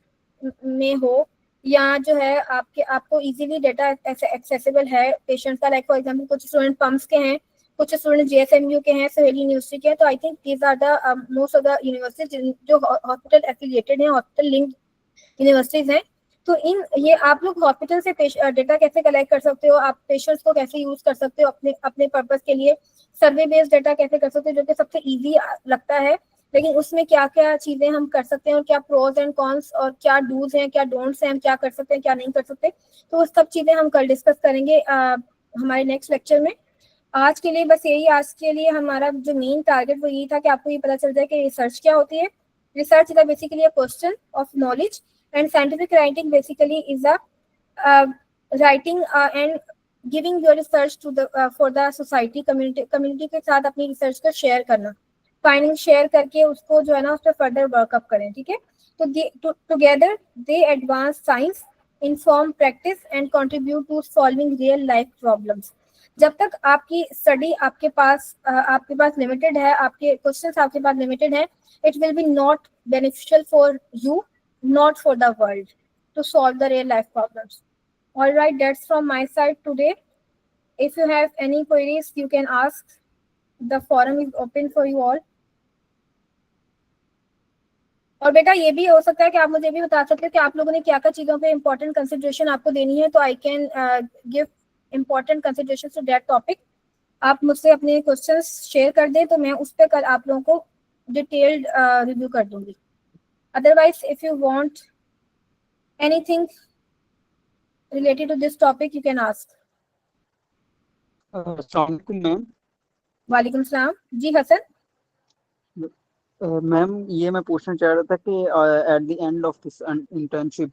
में हो या जो है आपको इजीली डेटा एक्सेसिबल है पेशेंट का, लाइक फॉर एग्जांपल कुछ स्टूडेंट पम्प्स के हैं, कुछ स्टूडेंट जेएसएमयू के हैं, सहेली यूनिवर्सिटी के हैं। तो I think these are the most of the universities जो हॉस्पिटल एफिलिएटेड हैं, हॉस्पिटल लिंक्ड यूनिवर्सिटीज हैं। तो ये आप लोग हॉस्पिटल से डेटा कैसे कलेक्ट कर सकते हो, आप पेशेंट्स को कैसे यूज कर सकते हो अपने अपने पर्पस के लिए, सर्वे बेस्ड डेटा कैसे कर सकते हो, जो कि सबसे इजी लगता है। लेकिन उसमें क्या क्या चीजें हम कर सकते हैं और क्या प्रोज एंड कॉन्स और क्या डूज हैं, क्या डोंट्स हैं, हम क्या कर सकते हैं, क्या नहीं कर सकते। तो वो सब चीजें हम कल डिस्कस करेंगे हमारे नेक्स्ट लेक्चर में। आज के लिए बस यही, आज के लिए हमारा जो मेन टारगेट वो यही था कि आपको ये पता चल जाए कि रिसर्च क्या होती है। Research is basically a question of knowledge, and scientific writing basically is a writing and giving your research to the for the society, community के साथ अपनी रिसर्च को शेयर करना, फाइंडिंग शेयर करके उसको जो है ना उस पर फर्दर वर्कअप करें। ठीक है, तो together they advance science, inform practice and contribute to solving real life problems. जब तक आपकी स्टडी आपके पास लिमिटेड है, आपके क्वेश्चंस आपके पास लिमिटेड है, it will B not beneficial for you, not for the world, to solve the real life problems. All right, that's from my side today. If you have any queries, you can ask. The forum is open for you all. और बेटा ये भी हो सकता है कि आप मुझे भी बता सकते हो कि आप लोगों ने क्या क्या चीज़ों पे इम्पोर्टेंट कंसिडरेशन आपको देनी है, तो I can give important consideration to that topic. आप मुझसे अपने क्वेश्चंस शेयर कर दें तो मैं उस पर कल आप लोगों को डिटेल्ड रिव्यू कर दूंगी। Otherwise, if you want anything related to this topic, you can ask. अस्सलामुअलैकुम मैम। वालेकुम सलाम जी हसन। मैम ये मैं पूछना चाह रहा था कि at the end of this internship,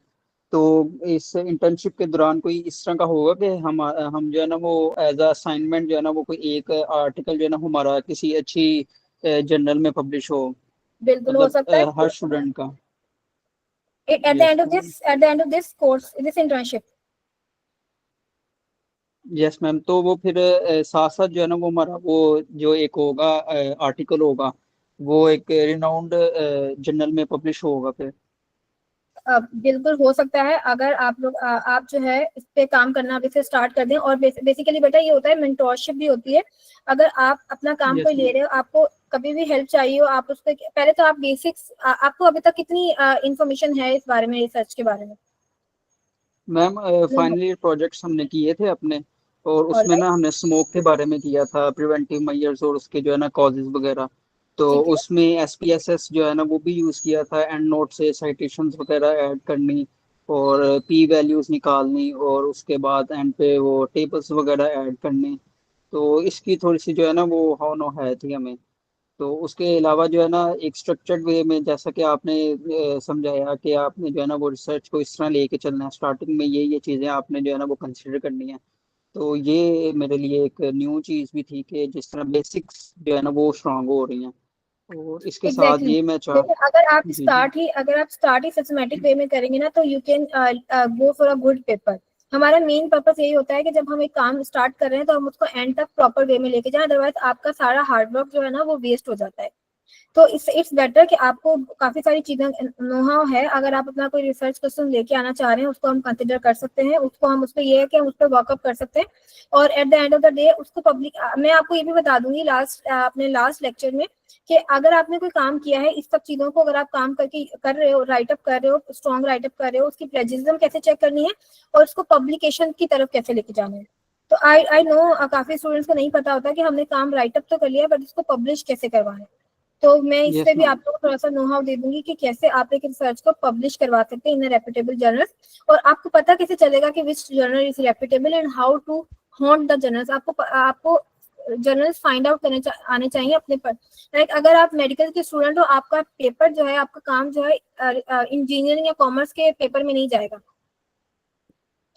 तो इस इंटर्नशिप के दौरान कोई इस तरह का होगा कि हम जो है ना वो एज अ असाइनमेंट जो है ना वो कोई एक आर्टिकल जो है ना हमारा किसी अच्छी जर्नल में पब्लिश हो? बिल्कुल हो सकता है हर स्टूडेंट का। at the end of this course, this internship. Yes ma'am, तो वो फिर साथ साथ जो है ना वो हमारा वो जो एक होगा आर्टिकल होगा वो एक रिनाउंड जर्नल में पब्लिश होगा फिर? बिल्कुल हो सकता है, अगर आप लोग आप जो है इस पे काम करना अभी से स्टार्ट कर दें। और बेसिकली बेटा ये होता है, मेंटोरशिप भी होती है। अगर आप अपना काम कोई ले रहे हो, आपको कभी भी हेल्प चाहिए हो, आप उस पे पहले तो आप बेसिक्स, आपको अभी तक कितनी इंफॉर्मेशन है इस बारे में, रिसर्च के बारे में? मैम फाइनल ईयर प्रोजेक्ट्स हमने किए थे अपने, और उसमें ना हमने स्मोक के बारे में किया था, प्रिवेंटिव मेजर्स और उसके जो है ना कॉजेज वगैरह। तो उसमें एसपीएसएस जो है ना वो भी यूज किया था, एंड नोट से साइटेशंस वगैरह ऐड करनी, और पी वैल्यूज निकालनी और उसके बाद एंड पे वो टेबल्स वगैरह ऐड करने। तो इसकी थोड़ी सी जो है ना वो हाउ नो है थी हमें। तो उसके अलावा जो है ना एक स्ट्रक्चर्ड वे में, जैसा कि आपने समझाया कि आपने जो है ना वो रिसर्च को इस तरह लेके चलना है, स्टार्टिंग में ये चीज़ें आपने जो है ना वो कंसिडर करनी है। तो ये मेरे लिए एक न्यू चीज़ भी थी कि जिस तरह बेसिक्स जो है ना वो स्ट्रांग हो रही हैं। और इसके साथ एग्जैक्टली ये मैं चाह जैसे जी जी। अगर आप स्टार्ट ही सिस्टमेटिक वे में करेंगे ना तो you can go for a good paper. हमारा मेन पर्पस यही होता है कि जब हम एक काम स्टार्ट कर रहे हैं तो हम उसको एंड तक प्रॉपर वे में लेके जाएं, अदरवाइज आपका सारा हार्डवर्क जो है ना वो वेस्ट हो जाता है। तो इट्स बेटर कि आपको काफी सारी चीजें नो हाउ है, अगर आप अपना कोई रिसर्च क्वेश्चन लेके आना चाह रहे हैं उसको हम कंसिडर कर सकते हैं, उसको हम उस पर ये है कि हम उस पर वर्कअप कर सकते हैं और eight the end of the day उसको पब्लिक, मैं आपको ये भी बता दूंगी अपने लास्ट लेक्चर में कि अगर आपने कोई काम किया है इस सब चीजों को, अगर आप काम करके कर रहे हो, राइटअप कर रहे हो, स्ट्रॉन्ग राइटअप कर रहे हो, उसकी प्लेजिज्म कैसे चेक करनी है और उसको पब्लिकेशन की तरफ कैसे लेके जाना है। तो आई नो काफी स्टूडेंट्स को नहीं पता होता कि हमने काम राइटअप तो कर लिया बट इसको पब्लिश कैसे करवाना है। तो मैं इस यस पे भी मैम। आप लोगों को थोड़ा सा नो हाउ दे दूंगी कि कैसे आप एक रिसर्च को पब्लिश करवा सकते हैं इन रेप्यूटेबल जर्नल्स, और आपको पता कैसे चलेगा कि which journal is reputable and how to hunt the journals. आपको जर्नल्स फाइंड आउट आने चाहिए अपने पर। लाइक अगर आप मेडिकल के स्टूडेंट हो, आपका पेपर जो है, आपका काम जो है इंजीनियरिंग या कॉमर्स के पेपर में नहीं जाएगा,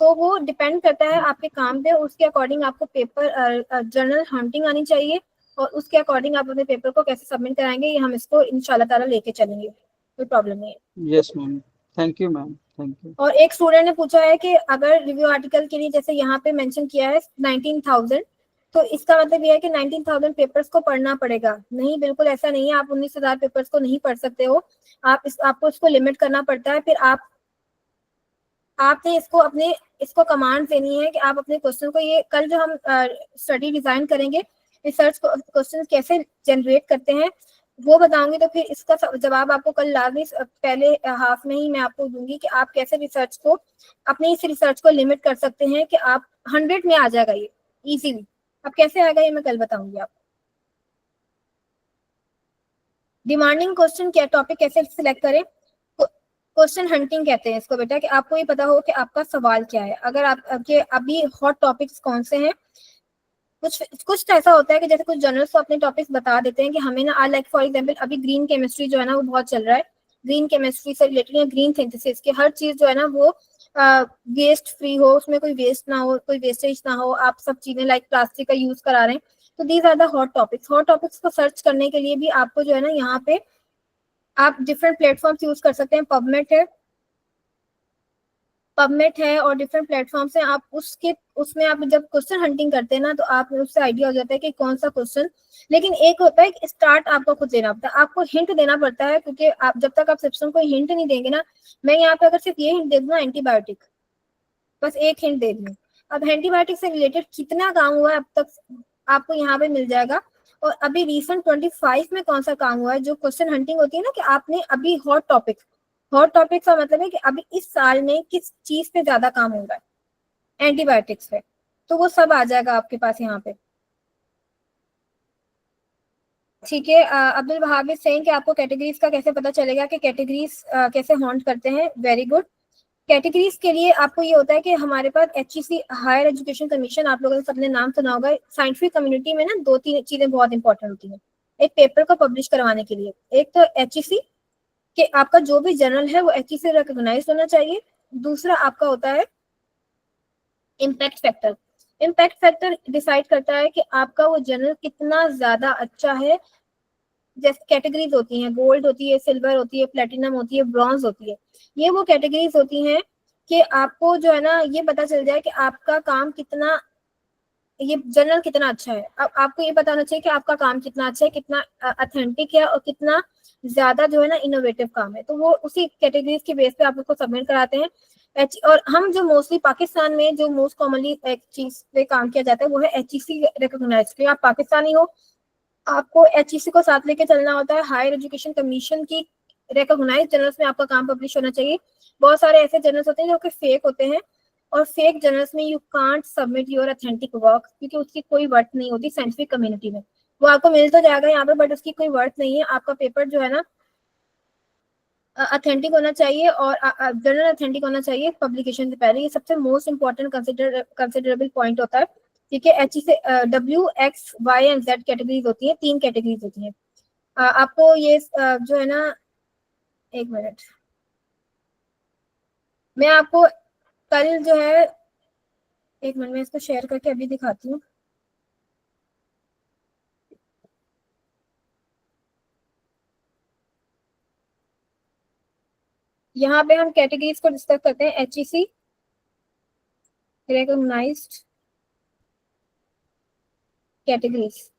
तो वो डिपेंड करता है आपके काम पे, उसके अकॉर्डिंग आपको पेपर जर्नल हंटिंग आनी चाहिए और उसके अकॉर्डिंग आप अपने पेपर को कैसे सबमिट कराएंगे ये हम इसको इंशाल्लाह ताला लेके चलेंगे, कोई प्रॉब्लम नहीं है। Yes ma'am. Thank you ma'am. Thank you. और एक स्टूडेंट ने पूछा है कि अगर रिव्यू आर्टिकल के लिए जैसे यहाँ पे मेंशन किया है 19,000, तो इसका मतलब ये है कि 19,000 पेपर्स को पढ़ना पड़ेगा। नहीं, बिल्कुल ऐसा नहीं है, आप 19,000 पेपर्स को नहीं पढ़ सकते हो। आपको इसको लिमिट करना पड़ता है। फिर आपने इसको कमांड देनी है कि आप अपने क्वेश्चन को, ये कल जो हम स्टडी डिजाइन करेंगे, रिसर्च क्वेश्चन कैसे जनरेट करते हैं वो बताऊंगी, तो फिर इसका जवाब आपको कल लाजमी पहले हाफ में ही मैं आपको दूंगी कि आप कैसे रिसर्च को, अपनी इस रिसर्च को लिमिट कर सकते हैं कि आप 100 में आ जाएगा ये इजीली। अब कैसे आएगा ये मैं कल बताऊंगी आपको। डिमांडिंग क्वेश्चन क्या टॉपिक कैसे सिलेक्ट करें, क्वेश्चन हंटिंग कहते हैं इसको बेटा, कि आपको ये पता हो कि आपका सवाल क्या है। अगर आपके अभी हॉट टॉपिक्स कौन से हैं, कुछ कुछ तो ऐसा होता है कि जैसे कुछ जर्नल्स तो अपने टॉपिक्स बता देते हैं कि हमें ना, लाइक फॉर एग्जांपल अभी ग्रीन केमिस्ट्री जो है ना वो बहुत चल रहा है, ग्रीन केमिस्ट्री से रिलेटेड या ग्रीन सिंथेसिस की हर चीज जो है ना वो वेस्ट फ्री हो, उसमें कोई वेस्ट ना हो, कोई वेस्टेज ना हो, आप सब चीजें लाइक प्लास्टिक का यूज करा रहे हैं। तो these are the hot topics. Hot topics को सर्च करने के लिए भी आपको जो है ना यहाँ पे आप डिफरेंट प्लेटफॉर्म्स यूज कर सकते हैं। पबमेट है और डिफरेंट प्लेटफॉर्म्स हैं। आप उसमें आप जब क्वेश्चन हंटिंग करते हैं ना तो आप उससे आइडिया हो जाता है कि कौन सा क्वेश्चन। लेकिन एक होता है कि स्टार्ट आपको खुद देना पड़ता है, आपको हिंट देना पड़ता है, क्योंकि आप जब तक आप सिस्टम को हिंट नहीं देंगे ना, मैं यहाँ पे अगर सिर्फ ये हिंट दे दूँ ना, एंटीबायोटिक, बस एक हिंट दे दूँ, अब एंटीबायोटिक से रिलेटेड कितना काम हुआ है अब तक आपको यहाँ पे मिल जाएगा। और अभी रिसेंट 25 में कौन सा काम हुआ है, जो क्वेश्चन हंटिंग होती है ना, कि आपने अभी हॉट टॉपिक का मतलब है कि अभी इस साल में किस चीज पे ज्यादा काम हो रहा है, एंटीबायोटिक्स पे, तो वो सब आ जाएगा आपके पास यहाँ पे। ठीक है, अब्दुल वहाब इज सेइंग कि आपको कैटेगरीज का कैसे पता चलेगा कि कैटेगरीज कैसे हॉन्ट करते हैं। Very good. कैटेगरीज के लिए आपको ये होता है कि हमारे पास HEC हायर एजुकेशन कमीशन, आप लोगों ने सबने नाम सुना होगा। साइंटिफिक कम्युनिटी में ना 2-3 चीजें बहुत इंपॉर्टेंट होती हैं एक पेपर को पब्लिश करवाने के लिए। एक तो HEC कि आपका जो भी जर्नल है वो HEC रिकॉग्नाइज होना चाहिए। दूसरा आपका होता है impact factor. Impact factor decide करता है कि आपका वो जर्नल कितना ज्यादा अच्छा है। जैसे कैटेगरीज होती हैं, गोल्ड होती है, सिल्वर होती है, प्लेटिनम होती है, ब्रॉन्ज होती है। ये वो कैटेगरीज होती हैं कि आपको जो है ना ये पता चल जाए कि आपका काम कितना, ये जर्नल कितना अच्छा है। अब आपको ये बताना चाहिए कि आपका काम कितना अच्छा है, कितना ऑथेंटिक है और कितना ज्यादा जो है ना इनोवेटिव काम है। तो वो उसी कैटेगरीज के बेस पे आप उसको सबमिट कराते हैं। और हम जो मोस्टली पाकिस्तान में जो मोस्ट कॉमनली एक चीज पे काम किया जाता है वो है HEC रिकॉग्नाइज। कि आप पाकिस्तानी हो, आपको HEC को साथ लेके चलना होता है। हायर एजुकेशन कमीशन की रिकॉग्नाइज जर्नल्स में आपका काम पब्लिश होना चाहिए। बहुत सारे ऐसे जर्नल्स होते हैं जो कि फेक होते हैं, और फेक जर्नल्स में you can't submit your authentic work, क्योंकि उसकी कोई वर्थ नहीं होती साइंटिफिक कम्युनिटी में। वो आपको मिल तो जाएगा यहाँ पे बट उसकी कोई वर्थ नहीं है। आपका पेपर जो है ना अथेंटिक होना चाहिए और जर्नल अथेंटिक होना चाहिए पब्लिकेशन से पहले। ये सबसे मोस्ट इंपॉर्टेंट कंसिडरेबल पॉइंट होता है। ठीक है, एच से WX, Y and Z categories होती है, 3 कैटेगरीज होती हैं। आपको ये जो है ना, एक मिनट, मैं आपको कल जो है, एक मिनट में इसको शेयर करके अभी दिखाती हूँ। यहाँ पे हम कैटेगरीज को डिस्कस करते हैं। HEC recognized कैटेगरीज,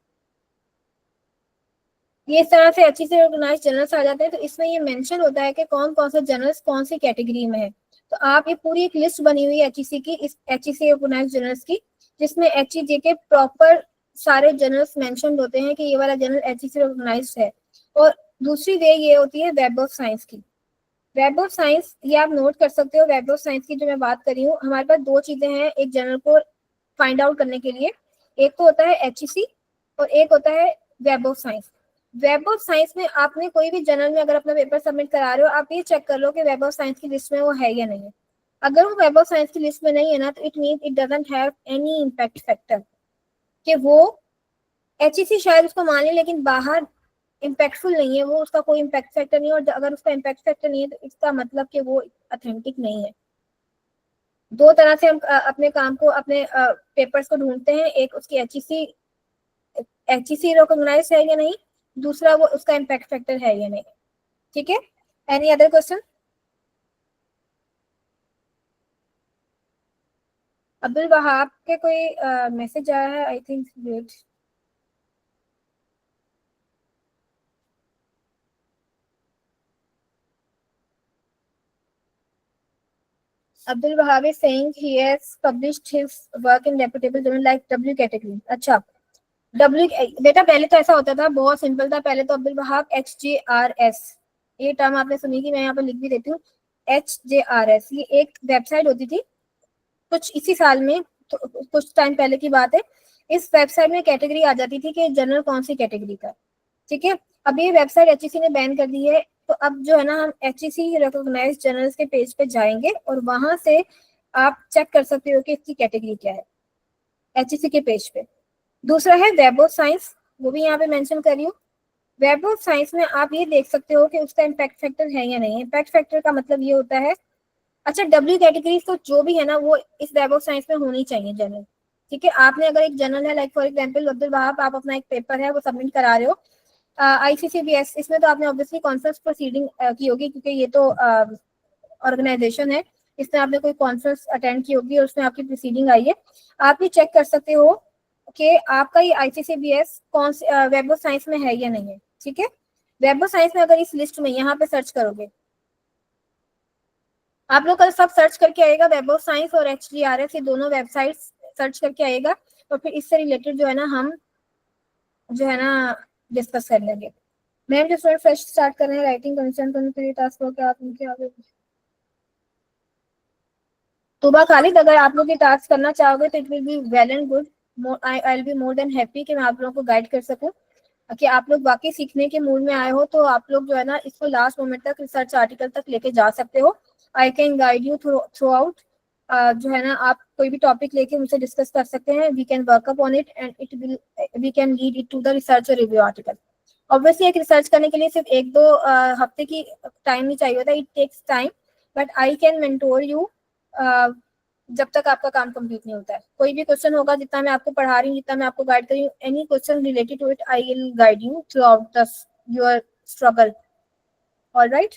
ये इस तरह से HEC ऑर्गेनाइज जर्नल्स आ जाते हैं। तो इसमें ये मेंशन होता है कि कौन कौन से जर्नल्स कौन सी कैटेगरी में है। तो आप ये पूरी एक लिस्ट बनी हुई है HEC की, इस HEC ऑर्गेनाइज जर्नल्स की, जिसमें HEC के प्रॉपर सारे जर्नल्स मेंशन होते हैं कि ये वाला जर्नल HEC ऑर्गेनाइज है। और दूसरी वे ये होती है वेब ऑफ साइंस की। वेब ऑफ साइंस, ये आप नोट कर सकते हो। वेब ऑफ साइंस की जो मैं बात कर रही हूँ, हमारे पास 2 चीजें हैं एक जर्नल को फाइंड आउट करने के लिए। एक तो होता है HEC और एक होता है web of science. Web of science में आपने कोई भी जर्नल में अगर अपना पेपर सबमिट करा रहे हो, आप ये चेक कर लो कि वेब ऑफ साइंस की लिस्ट में वो है या नहीं है। अगर वो वेब ऑफ साइंस की लिस्ट में नहीं है ना, तो it means it doesn't have any impact factor, कि वो HEC शायद उसको मान ले लेकिन बाहर इम्पैक्टफुल नहीं है, वो उसका कोई इम्पैक्ट फैक्टर नहीं है। और अगर उसका इम्पैक्ट फैक्टर नहीं है, तो इसका मतलब कि वो ऑथेंटिक नहीं है। 2 तरह से हम अपने काम को, अपने पेपर्स को ढूंढते हैं। एक उसकी HEC रिकॉग्नाइज है या नहीं, दूसरा वो उसका इम्पैक्ट फैक्टर है या नहीं। ठीक है, any other question? Abdul Wahab के कोई मैसेज आया है, I think wait. Abdul Wahab is saying he has published his work in reputable journal like W category. अच्छा, W बेटा पहले तो ऐसा होता था, बहुत सिंपल था। पहले तो अब्दुल वहाब HJRS, ये टर्म आपने सुनी कि मैं यहाँ पे लिख भी देती हूँ। HJRS ये एक वेबसाइट होती थी कुछ इसी साल में, तो कुछ टाइम पहले की बात है। इस वेबसाइट में कैटेगरी आ जाती थी कि जर्नल कौन सी कैटेगरी का। ठीक है, अब ये वेबसाइट HEC ने बैन कर दी है। तो अब जो है ना, हम HEC रिकॉग्नाइज्ड जर्नल्स के पेज पे जाएंगे और वहां से आप चेक कर सकते हो कि इसकी कैटेगरी क्या है HEC के पेज पे। दूसरा है वेब ऑफ साइंस, वो भी यहाँ पे मेंशन कर रही हूँ। वेब ऑफ साइंस में आप ये देख सकते हो कि उसका इम्पैक्ट फैक्टर है या नहीं। इम्पैक्ट फैक्टर का मतलब ये होता है, अच्छा W कैटेगरी तो जो भी है ना, वो इस वेब ऑफ साइंस में होनी चाहिए जर्नल। ठीक है, आपने अगर एक जर्नल है, like for example Abdul Wahab, आप अपना एक पेपर है वो सबमिट करा रहे हो ICCBS, इसमें तो आपने ऑब्वियसली कॉन्फ्रेंस प्रोसीडिंग की होगी, क्योंकि ये तो ऑर्गेनाइजेशन है, इसमें आपने कोई कॉन्फ्रेंस अटेंड की होगी और उसमें आपकी प्रोसीडिंग आई है। आप ये चेक कर सकते हो कि आपका ये ICCBS कौन से वेब ऑफ साइंस में है या नहीं है। ठीक है, वेब ऑफ साइंस में अगर इस लिस्ट में यहाँ पे सर्च करोगे, आप लोग कल सब सर्च करके आएगा, वेब ऑफ साइंस और HGRS, ये दोनों वेबसाइट्स सर्च करके आएगा। और फिर इससे रिलेटेड जो है ना, हम जो है ना डिस्कस कर लेंगे। मैम जो स्टूडेंट फ्रेश स्टार्ट कर रहे हैं राइटिंग कंसर्न करने के लिए टास्क हो, क्या आप उनके आगे तुबा खालिद, अगर आप लोग ये टास्क करना चाहोगे तो it will be well and good. I will be more than happy कि मैं आप लोगों को गाइड कर सकूं, कि आप लोग वाकई सीखने के मूड में आए हो, तो आप लोग जो है ना इसको लास्ट मोमेंट तक रिसर्च आर्टिकल तक लेके जा सकते हो। I can guide you through out. जो है ना, आप कोई भी टॉपिक लेके मुझसे डिस्कस कर सकते हैं। We can work up on it and it will we can lead it to the research और रिव्यू आर्टिकल। ऑब्वियसली एक रिसर्च करने के लिए सिर्फ 1-2 हफ्ते की टाइम नहीं चाहिए होता, it takes time, but I can mentor you जब तक आपका काम कंप्लीट नहीं होता है। कोई भी क्वेश्चन होगा, जितना मैं आपको पढ़ा रही हूँ, जितना मैं आपको गाइड कर रही हूँ, any question related to it, I will guide you throughout the your struggle. Alright,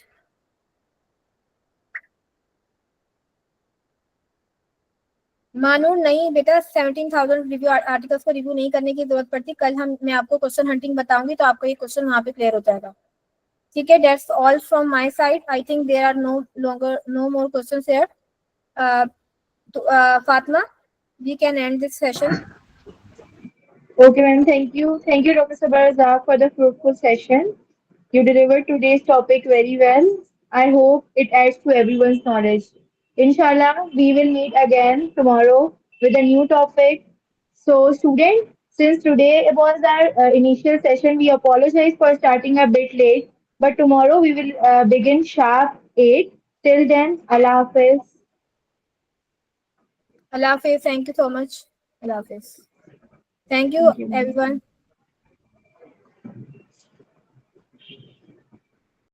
मानूर नहीं बेटा, 17,000 रिव्यू आर्टिकल्स को रिव्यू नहीं करने की जरूरत पड़ती। कल मैं आपको क्वेश्चन हंटिंग बताऊंगी, तो आपको ये क्वेश्चन वहां पे क्लियर हो जाएगा। ठीक है, that's all from my side. I think there are no more questions here. Fatma, we can end this session. Okay, ma'am. Thank you. Thank you, Dr. Sabar Razak, for the fruitful session. You delivered today's topic very well. I hope it adds to everyone's knowledge. Inshallah, we will meet again tomorrow with a new topic. So, students, since today was our initial session, we apologize for starting a bit late. but tomorrow we will begin sharp 8. Till then, Allah Hafiz. Allah Hafiz. Thank you so much. Allah Hafiz. Thank you, Thank you. everyone.